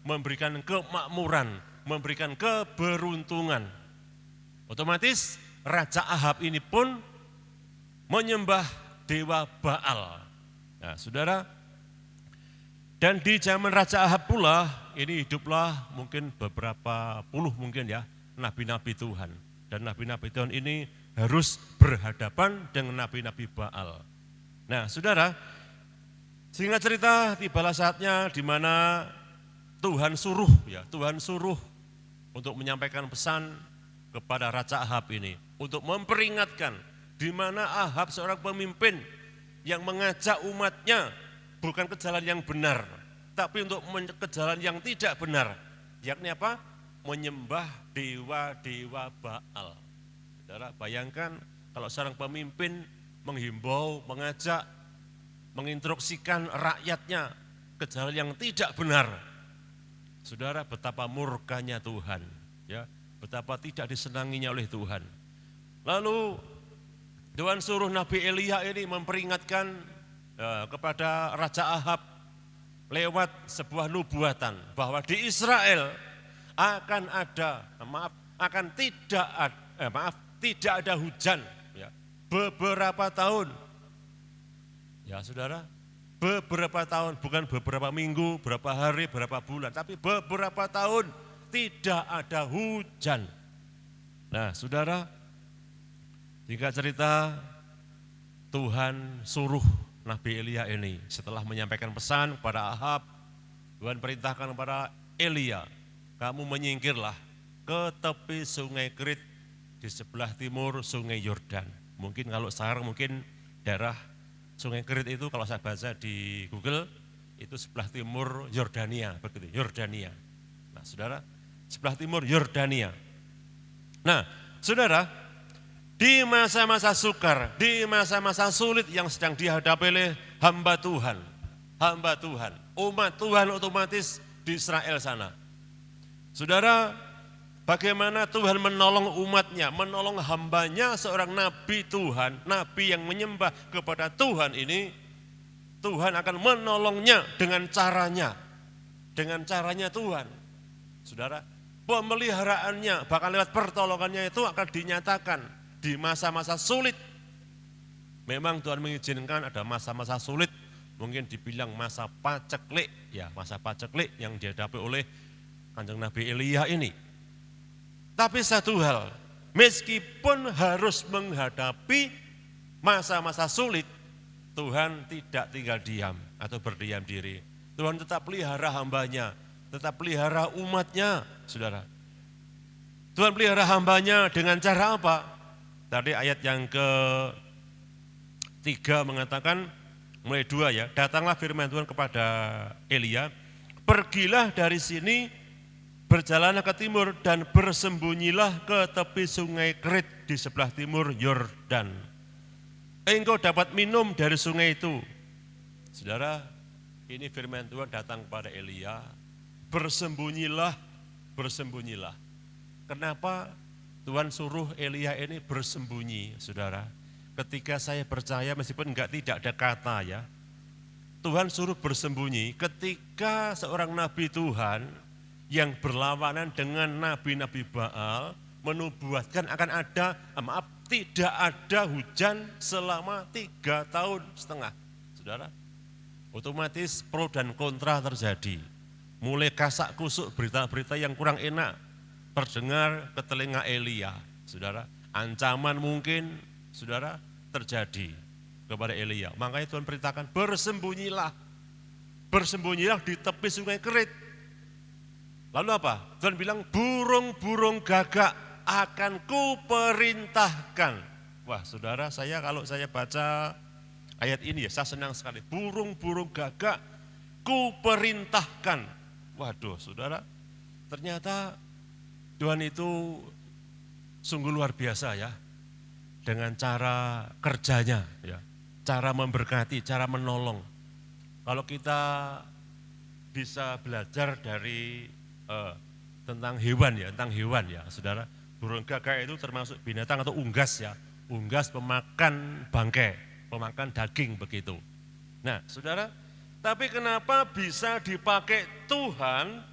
memberikan kemakmuran, memberikan keberuntungan. Otomatis Raja Ahab ini pun menyembah dewa Baal. Nah, saudara, dan di zaman Raja Ahab pula ini hiduplah mungkin beberapa puluh mungkin ya nabi-nabi Tuhan. Dan nabi-nabi Tuhan ini harus berhadapan dengan nabi-nabi Baal. Nah, saudara, singkat cerita tibalah saatnya di mana Tuhan suruh untuk menyampaikan pesan kepada Raja Ahab ini, untuk memperingatkan di mana Ahab seorang pemimpin yang mengajak umatnya bukan ke jalan yang benar, tapi untuk ke jalan yang tidak benar, yakni apa? Menyembah dewa-dewa Baal. Saudara, bayangkan kalau seorang pemimpin menghimbau, mengajak, menginstruksikan rakyatnya ke jalan yang tidak benar. Saudara, betapa murkanya Tuhan, ya. Betapa tidak disenanginya oleh Tuhan. Lalu Tuhan suruh Nabi Elia ini memperingatkan kepada Raja Ahab lewat sebuah nubuatan bahwa di Israel tidak ada hujan ya, beberapa tahun. Ya saudara, beberapa tahun, bukan beberapa minggu, berapa hari, berapa bulan, tapi beberapa tahun tidak ada hujan. Nah saudara, jika cerita Tuhan suruh Nabi Elia ini. Setelah menyampaikan pesan kepada Ahab, Tuhan perintahkan kepada Elia, kamu menyingkirlah ke tepi sungai Kerit di sebelah timur sungai Yordan. Mungkin kalau sekarang mungkin daerah sungai Kerit itu kalau saya baca di Google itu sebelah timur Yordania, begitu, Yordania. Nah, saudara, sebelah timur Yordania. Nah, saudara, di masa-masa sukar, di masa-masa sulit yang sedang dihadapi oleh hamba Tuhan, umat Tuhan otomatis di Israel sana. Saudara, bagaimana Tuhan menolong umatnya, menolong hambanya seorang nabi Tuhan, nabi yang menyembah kepada Tuhan ini, Tuhan akan menolongnya dengan caranya Tuhan. Saudara, pemeliharaannya, bahkan lewat pertolongannya itu akan dinyatakan di masa-masa sulit. Memang Tuhan mengizinkan ada masa-masa sulit, mungkin dibilang masa paceklik, ya masa paceklik yang dihadapi oleh Kanjeng Nabi Elia ini. Tapi satu hal, meskipun harus menghadapi masa-masa sulit, Tuhan tidak tinggal diam atau berdiam diri. Tuhan tetap pelihara hambanya, tetap pelihara umatnya, saudara. Tuhan pelihara hambanya dengan cara apa? Tadi ayat yang ke-3 mengatakan, mulai 2 ya, datanglah firman Tuhan kepada Elia, pergilah dari sini, berjalanlah ke timur dan bersembunyilah ke tepi sungai Kerit di sebelah timur Yordan. Engkau dapat minum dari sungai itu. Saudara, ini firman Tuhan datang kepada Elia, bersembunyilah. Kenapa Tuhan suruh Elia ini bersembunyi, saudara? Ketika saya percaya, meskipun tidak ada kata ya, Tuhan suruh bersembunyi ketika seorang nabi Tuhan yang berlawanan dengan nabi-nabi Baal menubuatkan akan ada, tidak ada hujan selama 3,5 tahun. Saudara, otomatis pro dan kontra terjadi. Mulai kasak kusuk berita-berita yang kurang enak terdengar ke telinga Elia. Saudara, ancaman mungkin, saudara, terjadi kepada Elia. Makanya Tuhan perintahkan, bersembunyilah di tepi sungai Kerit. Lalu apa? Tuhan bilang, burung-burung gagak akan kuperintahkan. Wah, saudara, kalau saya baca ayat ini ya, saya senang sekali. Burung-burung gagak kuperintahkan. Waduh, saudara, ternyata Tuhan itu sungguh luar biasa ya, dengan cara kerjanya ya, cara memberkati, cara menolong. Kalau kita bisa belajar dari tentang hewan ya, saudara. Burung gagak itu termasuk binatang atau unggas ya, unggas pemakan bangkai, pemakan daging begitu. Nah, saudara, tapi kenapa bisa dipakai Tuhan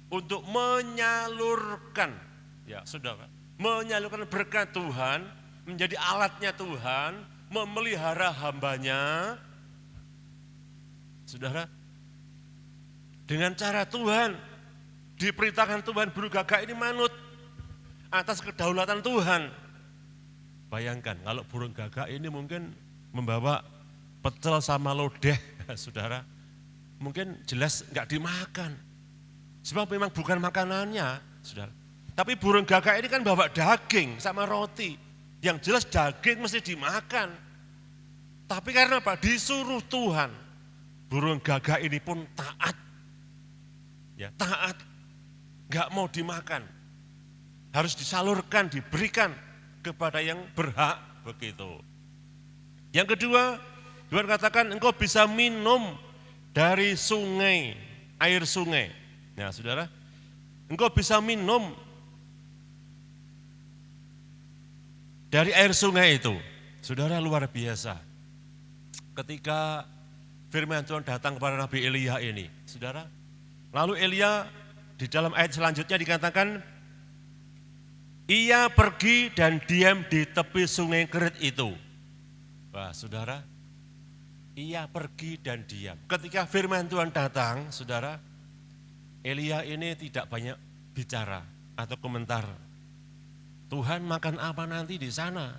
untuk menyalurkan, ya saudara, menyalurkan berkat Tuhan, menjadi alatnya Tuhan, memelihara hambanya, saudara, dengan cara Tuhan, diperintahkan Tuhan, burung gagak ini manut atas kedaulatan Tuhan. Bayangkan kalau burung gagak ini mungkin membawa pecel sama lodeh, saudara, mungkin jelas enggak dimakan. Sebab memang bukan makanannya, saudara. Tapi burung gagak ini kan bawa daging sama roti. Yang jelas daging mesti dimakan. Tapi karena apa? Disuruh Tuhan. Burung gagak ini pun taat. Ya, taat. Enggak mau dimakan. Harus disalurkan, diberikan kepada yang berhak, begitu. Yang kedua, Tuhan katakan engkau bisa minum dari sungai, air sungai. Nah, saudara, engkau bisa minum dari air sungai itu. Saudara, luar biasa. Ketika firman Tuhan datang kepada Nabi Elia ini, saudara, lalu Elia di dalam ayat selanjutnya dikatakan, ia pergi dan diam di tepi sungai Kerit itu. Wah, saudara, ia pergi dan diam. Ketika firman Tuhan datang, saudara, Elia ini tidak banyak bicara atau komentar. Tuhan makan apa nanti di sana?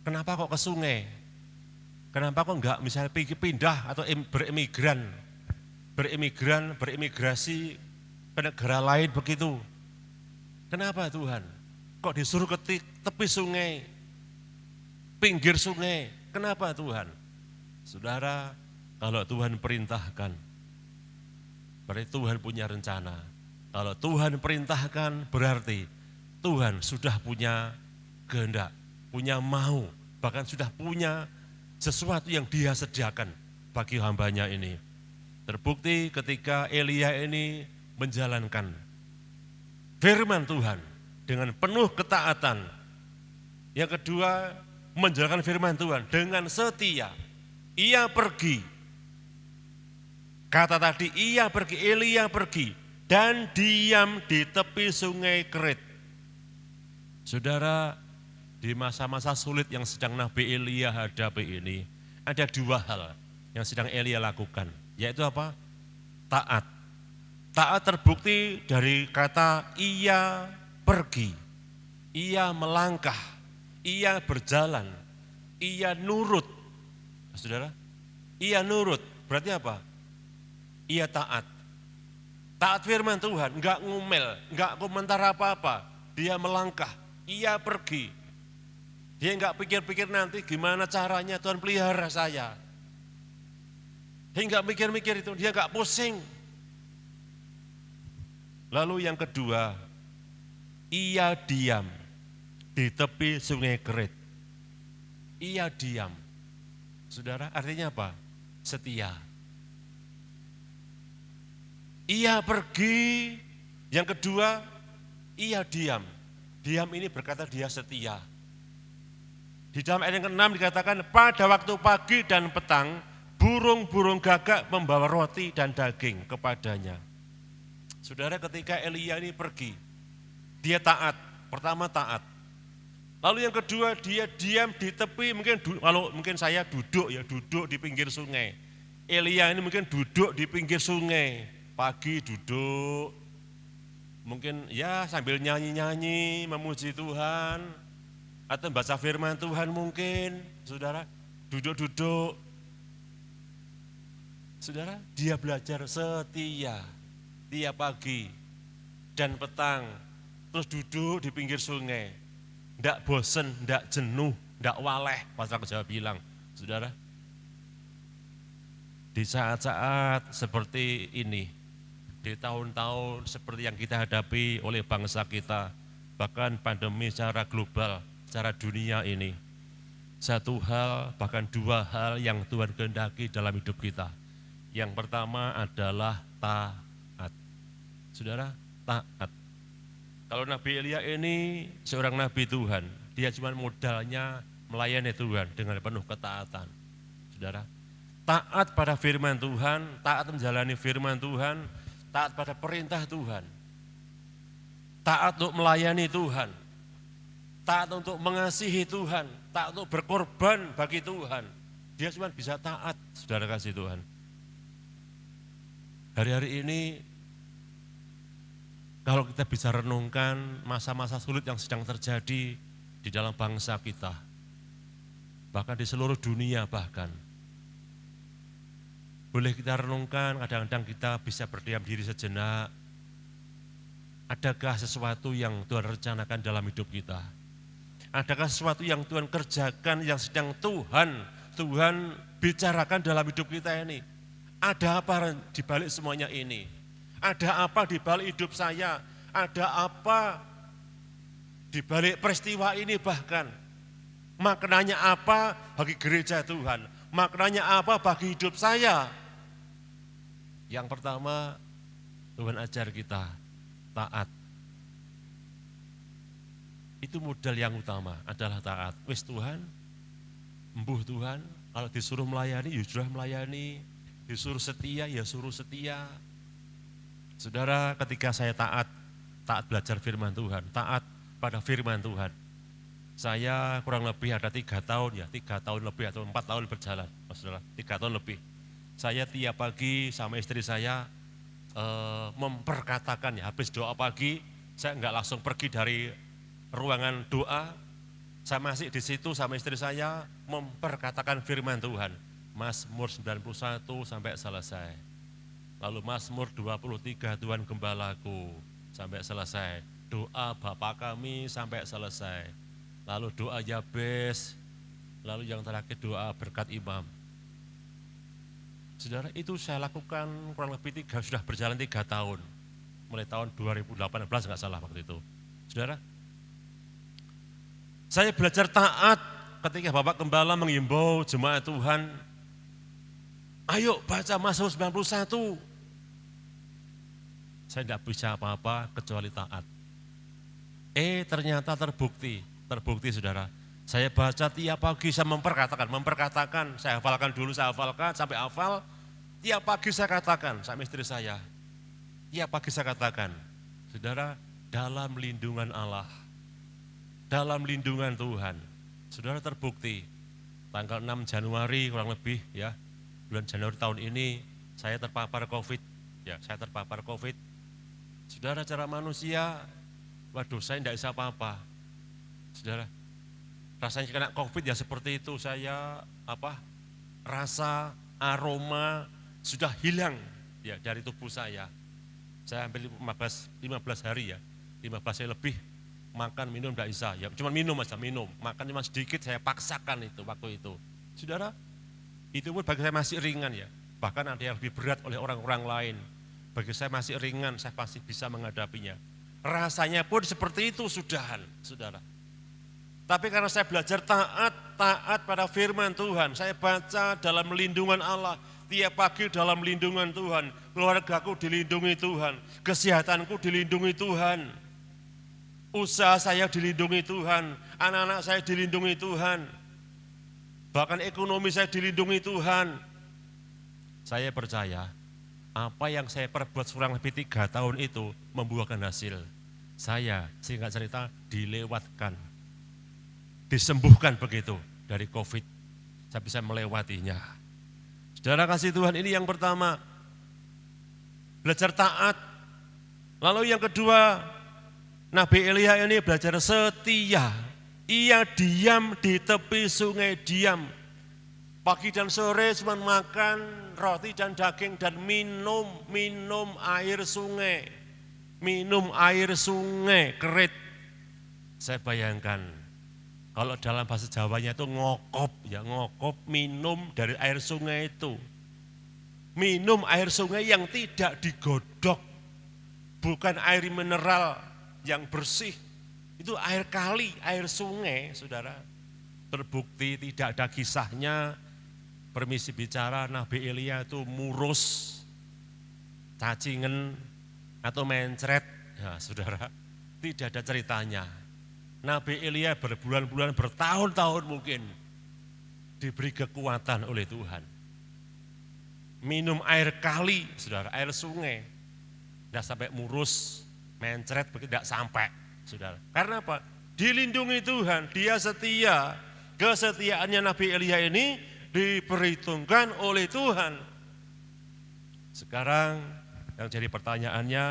Kenapa kok ke sungai? Kenapa kok enggak misalnya pindah atau berimigrasi ke negara lain begitu? Kenapa Tuhan? Kok disuruh ke tepi sungai, pinggir sungai? Kenapa Tuhan? Saudara, kalau Tuhan perintahkan, berarti Tuhan punya rencana. Kalau Tuhan perintahkan berarti Tuhan sudah punya kehendak, punya mau, bahkan sudah punya sesuatu yang Dia sediakan bagi hambanya ini. Terbukti ketika Elia ini menjalankan firman Tuhan dengan penuh ketaatan. Yang kedua, menjalankan firman Tuhan dengan setia. Ia pergi. Kata tadi, Elia pergi dan diam di tepi sungai Kerit. Saudara, di masa-masa sulit yang sedang Nabi Elia hadapi ini, ada dua hal yang sedang Elia lakukan, yaitu apa? Taat. Taat terbukti dari kata ia pergi, ia melangkah, ia berjalan, ia nurut. Saudara, ia nurut, berarti apa? Ia taat. Taat firman Tuhan, enggak ngumel, enggak komentar apa-apa. Dia melangkah, ia pergi. Dia enggak pikir-pikir nanti gimana caranya Tuhan pelihara saya. Dia enggak mikir-mikir itu, dia enggak pusing. Lalu yang kedua, ia diam di tepi sungai Kerit. Ia diam. Saudara, artinya apa? Setia. Ia pergi, yang kedua, ia diam. Diam ini berkata dia setia. Di dalam ayat yang ke-6 dikatakan, pada waktu pagi dan petang, burung-burung gagak membawa roti dan daging kepadanya. Saudara, ketika Elia ini pergi, dia taat. Pertama taat. Lalu yang kedua, dia diam di tepi, mungkin saya duduk di pinggir sungai. Elia ini mungkin duduk di pinggir sungai, pagi duduk, mungkin ya sambil nyanyi-nyanyi, memuji Tuhan, atau baca firman Tuhan mungkin, saudara, duduk-duduk. Saudara, dia belajar setia, tiap pagi dan petang, terus duduk di pinggir sungai. Ndak bosen, ndak jenuh, ndak waleh, pastor Jawa bilang, saudara. Di saat-saat seperti ini, di tahun-tahun seperti yang kita hadapi oleh bangsa kita, bahkan pandemi secara global, secara dunia ini, satu hal, bahkan dua hal yang Tuhan kehendaki dalam hidup kita. Yang pertama adalah taat. Saudara, taat. Kalau Nabi Elia ini seorang Nabi Tuhan, dia cuma modalnya melayani Tuhan dengan penuh ketaatan. Saudara, taat pada firman Tuhan, taat menjalani firman Tuhan, taat pada perintah Tuhan, taat untuk melayani Tuhan, taat untuk mengasihi Tuhan, taat untuk berkorban bagi Tuhan. Dia cuma bisa taat, saudara kasih Tuhan. Hari-hari ini, kalau kita bisa renungkan masa-masa sulit yang sedang terjadi di dalam bangsa kita, bahkan di seluruh dunia bahkan, boleh kita renungkan, kadang-kadang kita bisa berdiam diri sejenak. Adakah sesuatu yang Tuhan rencanakan dalam hidup kita? Adakah sesuatu yang Tuhan kerjakan, yang sedang Tuhan bicarakan dalam hidup kita ini? Ada apa di balik semuanya ini? Ada apa di balik hidup saya? Ada apa di balik peristiwa ini bahkan? Maknanya apa bagi gereja Tuhan? Maknanya apa bagi hidup saya? Yang pertama, Tuhan ajar kita taat. Itu modal yang utama adalah taat. Wis Tuhan, embuh Tuhan, kalau disuruh melayani, ya sudah melayani. Disuruh setia, ya suruh setia. Saudara, ketika saya taat belajar firman Tuhan, taat pada firman Tuhan. Saya kurang lebih ada 3 tahun 3 tahun lebih atau 4 tahun berjalan, saudara, 3 tahun lebih. Saya tiap pagi sama istri saya memperkatakan habis doa pagi, saya enggak langsung pergi dari ruangan doa, Saya masih di situ sama istri saya memperkatakan firman Tuhan. Mazmur 91 sampai selesai. Lalu Mazmur 23 Tuhan Gembalaku sampai selesai. Doa Bapa Kami sampai selesai. Lalu doa Yabes. Lalu yang terakhir doa berkat imam. Saudara, itu saya lakukan kurang lebih sudah berjalan 3 tahun. Mulai tahun 2018 enggak salah waktu itu. Saudara, saya belajar taat ketika Bapak Gembala menghimbau jemaat Tuhan, ayo baca Mazmur 91. Saya enggak bisa apa-apa kecuali taat. Ternyata terbukti saudara. Saya baca tiap pagi, saya memperkatakan, saya hafalkan dulu, sampai hafal, tiap pagi saya katakan sama istri saya, tiap pagi saya katakan, saudara, dalam lindungan Allah, dalam lindungan Tuhan. Saudara, terbukti, tanggal 6 Januari kurang lebih ya, bulan Januari tahun ini, saya terpapar COVID, Saudara, cara manusia, waduh saya tidak bisa apa-apa. Saudara, rasanya kena COVID ya seperti itu, saya rasa, aroma sudah hilang ya dari tubuh saya. Saya hampir 15 hari ya, 15 hari lebih makan minum tidak bisa, ya cuma minum aja, makan cuma sedikit, saya paksakan itu waktu itu. Saudara, itu pun bagi saya masih ringan ya, bahkan ada yang lebih berat oleh orang-orang lain. Bagi saya masih ringan, saya pasti bisa menghadapinya. Rasanya pun seperti itu sudahan, saudara. Tapi karena saya belajar taat pada firman Tuhan, saya baca dalam lindungan Allah, tiap pagi dalam lindungan Tuhan, keluargaku dilindungi Tuhan, kesehatanku dilindungi Tuhan, usaha saya dilindungi Tuhan, anak-anak saya dilindungi Tuhan, bahkan ekonomi saya dilindungi Tuhan. Saya percaya apa yang saya perbuat kurang lebih 3 tahun itu membuahkan hasil. Saya, singkat cerita, dilewatkan, disembuhkan begitu dari COVID. Saya bisa melewatinya. Saudara kasih Tuhan, ini yang pertama, belajar taat. Lalu yang kedua, Nabi Elia ini belajar setia. Ia diam di tepi sungai, diam. Pagi dan sore cuma makan roti dan daging dan minum air sungai. Minum air sungai, kerit. Saya bayangkan, kalau dalam bahasa Jawanya itu ngokop minum dari air sungai itu. Minum air sungai yang tidak digodok, bukan air mineral yang bersih. Itu air kali, air sungai, saudara. Terbukti tidak ada kisahnya, permisi bicara, Nabi Elia itu murus, cacingen, atau mencret. Ya, saudara, tidak ada ceritanya. Nabi Elia berbulan-bulan, bertahun-tahun mungkin diberi kekuatan oleh Tuhan. Minum air kali, saudara, air sungai. Tidak sampai murus, mencret, tidak sampai, saudara. Karena apa? Dilindungi Tuhan, dia setia. Kesetiaannya Nabi Elia ini diperhitungkan oleh Tuhan. Sekarang yang jadi pertanyaannya,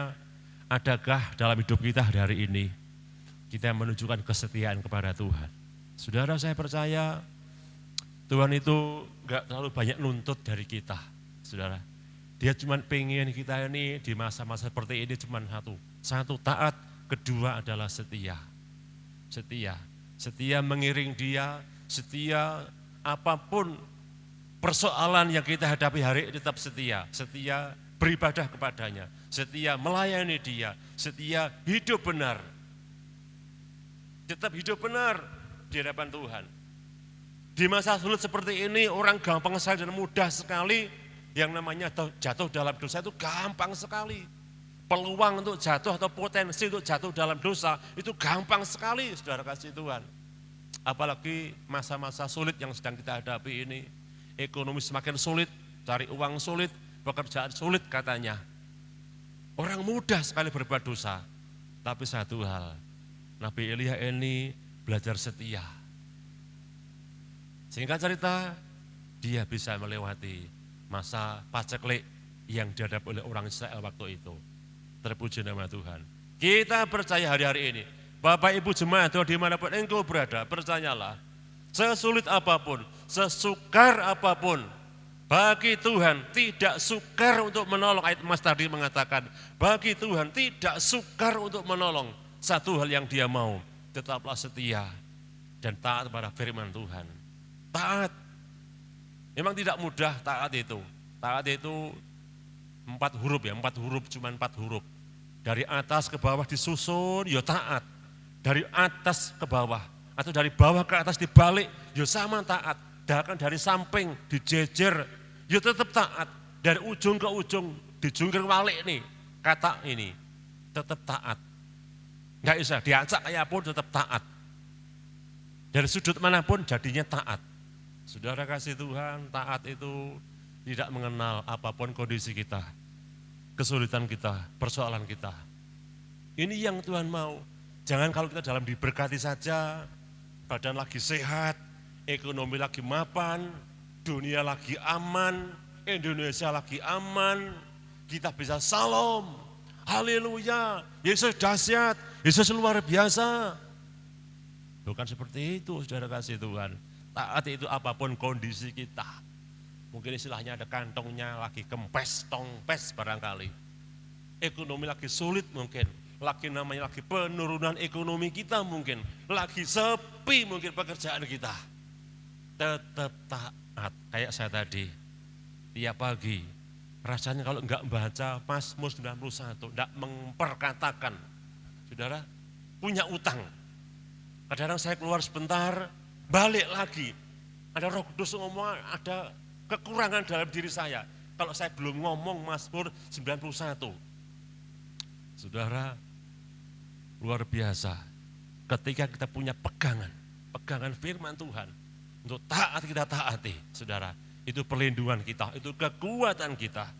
adakah dalam hidup kita hari ini kita menunjukkan kesetiaan kepada Tuhan? Saudara, saya percaya Tuhan itu enggak terlalu banyak nuntut dari kita, saudara. Dia cuma pengen kita ini di masa-masa seperti ini cuma satu taat, kedua adalah setia. Setia mengiring dia, setia apapun persoalan yang kita hadapi hari ini tetap setia. Setia beribadah kepadanya, setia melayani dia, setia hidup benar. Tetap hidup benar di hadapan Tuhan. Di masa sulit seperti ini orang gampang sekali dan mudah sekali yang namanya jatuh dalam dosa itu gampang sekali. Peluang untuk jatuh atau potensi untuk jatuh dalam dosa itu gampang sekali, saudara kasih Tuhan. Apalagi masa-masa sulit yang sedang kita hadapi ini, ekonomi semakin sulit, cari uang sulit, pekerjaan sulit katanya. Orang mudah sekali berbuat dosa. Tapi satu hal, Nabi Elia ini belajar setia. Singkat cerita, dia bisa melewati masa paceklik yang dihadapi oleh orang Israel waktu itu. Terpuji nama Tuhan. Kita percaya hari-hari ini, Bapak Ibu jemaat dimanapun engkau berada, percayalah, sesulit apapun, sesukar apapun, bagi Tuhan tidak sukar untuk menolong. Ayat Mas tadi mengatakan, bagi Tuhan tidak sukar untuk menolong. Satu hal yang dia mau, tetaplah setia dan taat pada firman Tuhan. Taat, memang tidak mudah taat itu. Taat itu 4 huruf ya, 4 huruf, cuma 4 huruf. Dari atas ke bawah disusun, ya taat. Dari atas ke bawah, atau dari bawah ke atas dibalik, ya sama taat. Bahkan dari samping, dijejer, ya tetap taat. Dari ujung ke ujung, dijungkir balik nih, kata ini, tetap taat. Enggak bisa, diacak kayak pun tetap taat. Dari sudut manapun jadinya taat. Saudara kasih Tuhan, taat itu tidak mengenal apapun kondisi kita, kesulitan kita, persoalan kita. Ini yang Tuhan mau. Jangan kalau kita dalam diberkati saja, badan lagi sehat, ekonomi lagi mapan, dunia lagi aman, Indonesia lagi aman, kita bisa salam, haleluya, Yesus dahsyat, Yesus luar biasa. Bukan seperti itu, saudara kasih Tuhan. Taat itu apapun kondisi kita. Mungkin istilahnya ada kantongnya lagi kempes, tongpes barangkali. Ekonomi lagi sulit mungkin, namanya lagi penurunan ekonomi kita mungkin, lagi sepi mungkin pekerjaan kita. Tetap taat, kayak saya tadi, tiap pagi, rasanya kalau enggak membaca Mazmur 91, enggak memperkatakan, saudara punya utang. Kadang-kadang saya keluar sebentar, balik lagi, ada Roh Kudus ngomong, ada kekurangan dalam diri saya. Kalau saya belum ngomong Mazmur 91, saudara, luar biasa. Ketika kita punya pegangan firman Tuhan, untuk taat kita taati, saudara. Itu perlindungan kita, itu kekuatan kita.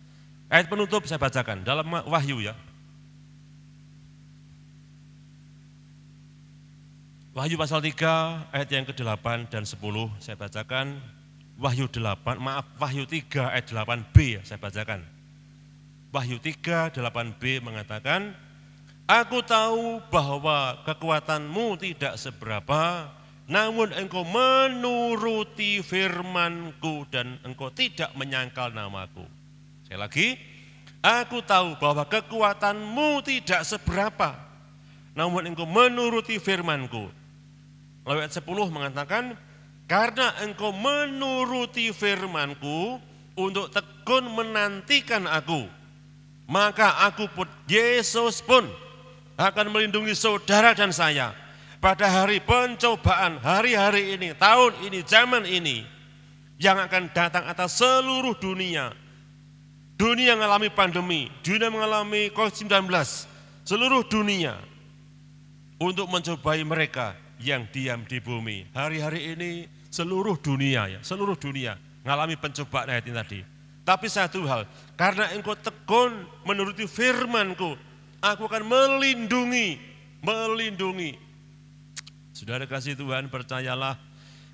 Ayat penutup saya bacakan dalam Wahyu ya. Wahyu pasal 3 ayat yang ke-8 dan 10 saya bacakan. Wahyu 3 ayat 8b saya bacakan. Wahyu 3 8b mengatakan, aku tahu bahwa kekuatanmu tidak seberapa, namun engkau menuruti firmanku dan engkau tidak menyangkal namaku. Sekali lagi, aku tahu bahwa kekuatanmu tidak seberapa, namun engkau menuruti firmanku. Lalu ayat 10 mengatakan, karena engkau menuruti firmanku untuk tekun menantikan aku, maka aku pun, Yesus pun akan melindungi saudara dan saya pada hari pencobaan, hari-hari ini, tahun ini, zaman ini, yang akan datang atas seluruh dunia. Dunia mengalami pandemi, dunia mengalami COVID-19, seluruh dunia, untuk mencobai mereka yang diam di bumi. Hari-hari ini seluruh dunia mengalami pencobaan ayat ini tadi. Tapi satu hal, karena engkau tekun menuruti firmanku, aku akan melindungi. Saudara kasih Tuhan, percayalah,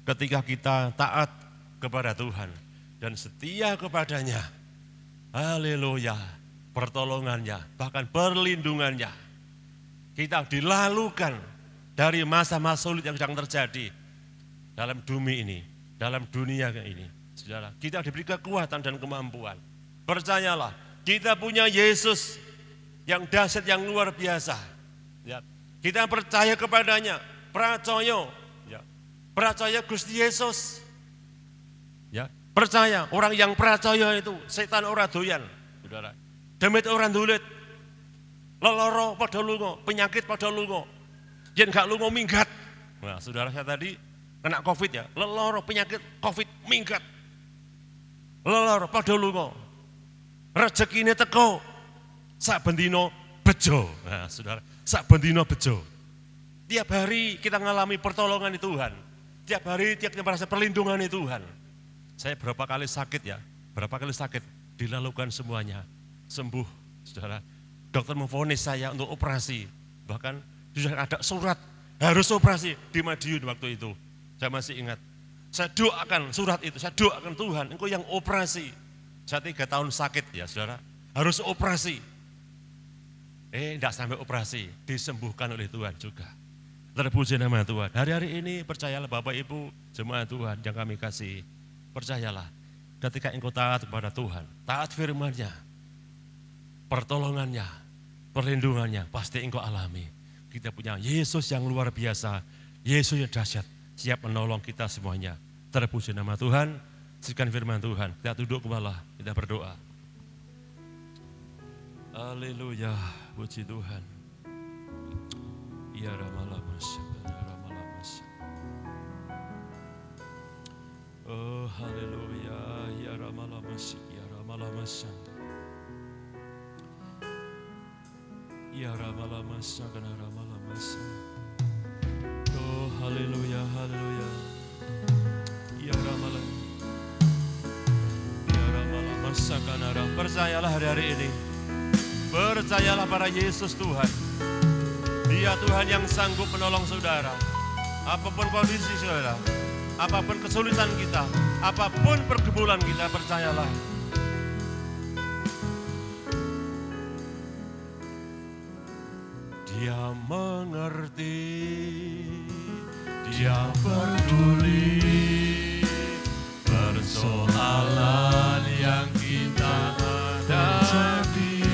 ketika kita taat kepada Tuhan dan setia kepadanya, haleluya, pertolongannya, bahkan perlindungannya, kita dilalukan dari masa-masa sulit yang sedang terjadi dalam bumi ini, dalam dunia ini. Saudara, kita diberi kekuatan dan kemampuan. Percayalah, kita punya Yesus yang dahsyat, yang luar biasa. Ya, kita percaya kepadanya, percaya Gusti Yesus. Ya, percaya, orang yang percaya itu setan ora doyan, saudara. Demit orang dulit, leloro pada lungo, penyakit pada lungo, yen gak lungo minggat. Nah, saudara saya tadi kena COVID ya, leloro penyakit COVID minggat, leloro pada lungo, rezekine teko, sak bendino bejo. Nah, saudara, sak bendino bejo. Tiap hari kita mengalami pertolongan Tuhan, tiap hari kita merasa perlindungan Tuhan. Saya berapa kali sakit, dilalukan semuanya, sembuh, saudara. Dokter memvonis saya untuk operasi, bahkan sudah ada surat harus operasi di Madiun waktu itu. Saya masih ingat, saya doakan surat itu, saya doakan Tuhan, engkau yang operasi. Saya 3 tahun sakit ya saudara, harus operasi. Tidak sampai operasi, disembuhkan oleh Tuhan juga. Terpuji nama Tuhan. Hari-hari ini percayalah Bapak Ibu jemaat Tuhan yang kami kasih. Percayalah ketika engkau taat kepada Tuhan, taat firman-Nya, pertolongannya, perlindungannya pasti engkau alami. Kita punya Yesus yang luar biasa, Yesus yang dahsyat, siap menolong kita semuanya. Terpuji nama Tuhan, saksikan firman Tuhan. Kita duduk kembali, kita berdoa. Haleluya, puji Tuhan. Ya Ramalamas, Ramalamas. Oh haleluya, ya Ramalamas, ya Ramalamas. Ya Ramalamas, karena Ramalamas. Oh haleluya, haleluya. Ya Ramalamas. Ya Ramalamas, karena percayalah hari-hari ini. Percayalah pada Yesus Tuhan. Dia Tuhan yang sanggup menolong saudara. Apapun kondisi saudara, apapun kesulitan kita, apapun pergumulan kita, percayalah. Dia mengerti, Dia peduli persoalan yang kita hadapi.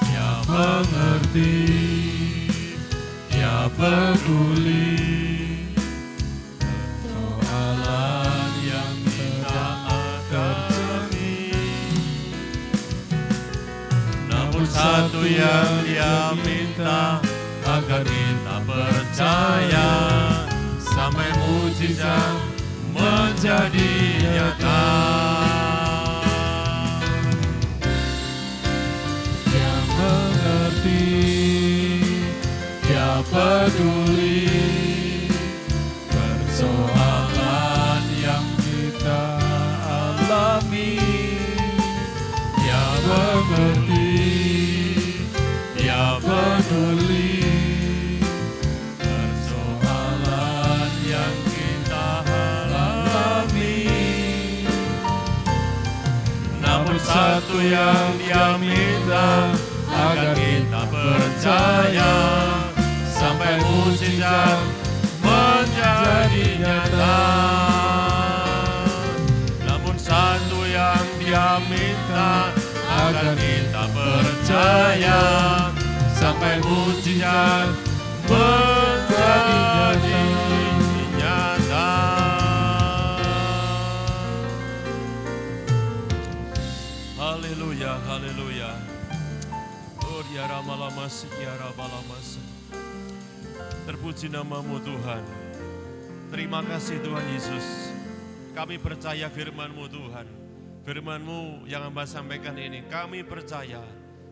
Dia mengerti, Dia peduli persoalan yang kita hadapi. Namun satu yang Dia minta agar kita percaya sampai mujizat menjadi nyata. Dia mengerti, Dia peduli persoalan yang kita alami. Dia mengerti, Dia peduli persoalan yang kita alami. Namun satu yang Dia minta agar kita percaya sampai mujizat menjadi nyata. Namun satu yang Dia minta agar kita percaya sampai mujizat menjadi nyata. Haleluya, haleluya. Oh ya Ramalamas, ya Ramalamas. Terpuji nama-Mu Tuhan. Terima kasih Tuhan Yesus. Kami percaya firman-Mu Tuhan. Firman-Mu yang Hamba sampaikan ini, kami percaya.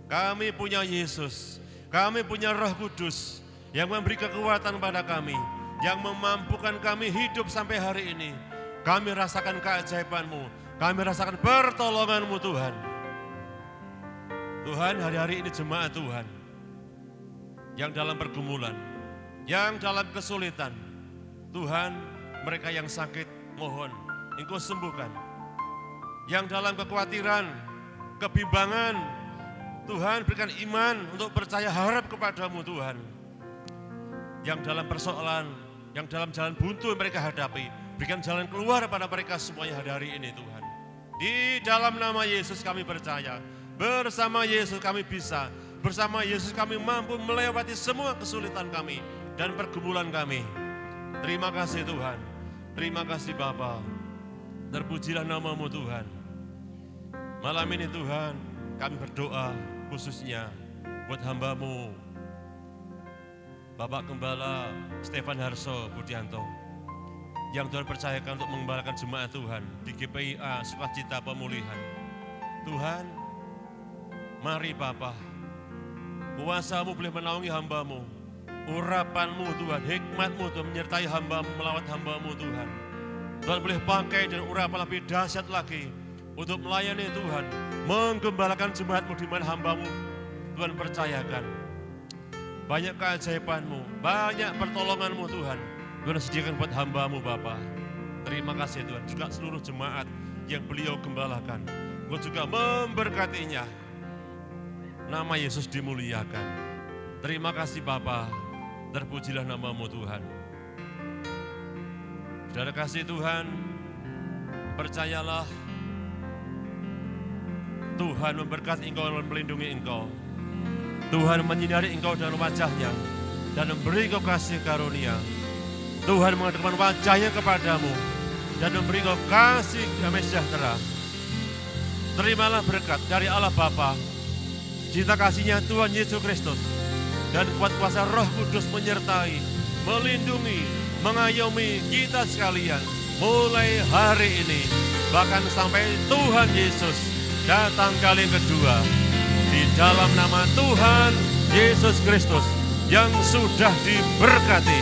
Kami punya Yesus. Kami punya Roh Kudus yang memberi kekuatan pada kami, yang memampukan kami hidup sampai hari ini. Kami rasakan keajaiban-Mu. Kami rasakan pertolongan-Mu Tuhan. Tuhan, hari-hari ini jemaat Tuhan yang dalam pergumulan, yang dalam kesulitan. Tuhan, mereka yang sakit, mohon Engkau sembuhkan. Yang dalam kekhawatiran, kebimbangan, Tuhan berikan iman untuk percaya harap kepadamu Tuhan. Yang dalam persoalan, yang dalam jalan buntu mereka hadapi, berikan jalan keluar pada mereka semuanya hari ini Tuhan. Di dalam nama Yesus kami percaya, bersama Yesus kami bisa, bersama Yesus kami mampu melewati semua kesulitan kami dan pergumulan kami. Terima kasih Tuhan, terima kasih Bapa. Terpujilah nama-Mu Tuhan. Malam ini Tuhan, kami berdoa khususnya buat hamba-Mu, Bapak Gembala Stefan Harso Budianto, yang Tuhan percayakan untuk mengembalakan jemaat Tuhan di GPIA Sukacita Pemulihan. Tuhan, mari Bapa, kuasa-Mu boleh menaungi hamba-Mu, urapan-Mu Tuhan, hikmat-Mu Tuhan menyertai hamba-Mu, melawat hamba-Mu Tuhan. Tuhan boleh pakai dan urapan lebih dahsyat lagi untuk melayani Tuhan, menggembalakan jemaat-Mu di mana hamba-Mu Tuhan percayakan. Banyak keajaiban-Mu, banyak pertolongan-Mu Tuhan, Tuhan sediakan buat hamba-Mu Bapa. Terima kasih Tuhan, juga seluruh jemaat yang beliau gembalakan, Engkau juga memberkatinya. Nama Yesus dimuliakan. Terima kasih Bapa, Terpujilah nama-Mu Tuhan. Saudara kasih Tuhan, percayalah Tuhan memberkati engkau dan melindungi engkau. Tuhan menyinari engkau dengan wajah-Nya dan memberi engkau kasih karunia. Tuhan menghadapkan wajah-Nya kepadamu dan memberi engkau kasih damai sejahtera. Terimalah berkat dari Allah Bapa, cinta kasih-Nya Tuhan Yesus Kristus, dan kuat kuasa Roh Kudus menyertai, melindungi, mengayomi kita sekalian mulai hari ini, bahkan sampai Tuhan Yesus datang kali kedua. Di dalam nama Tuhan Yesus Kristus yang sudah diberkati,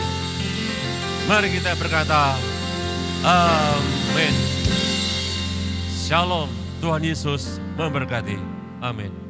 mari kita berkata, amin. Shalom, Tuhan Yesus memberkati. Amin.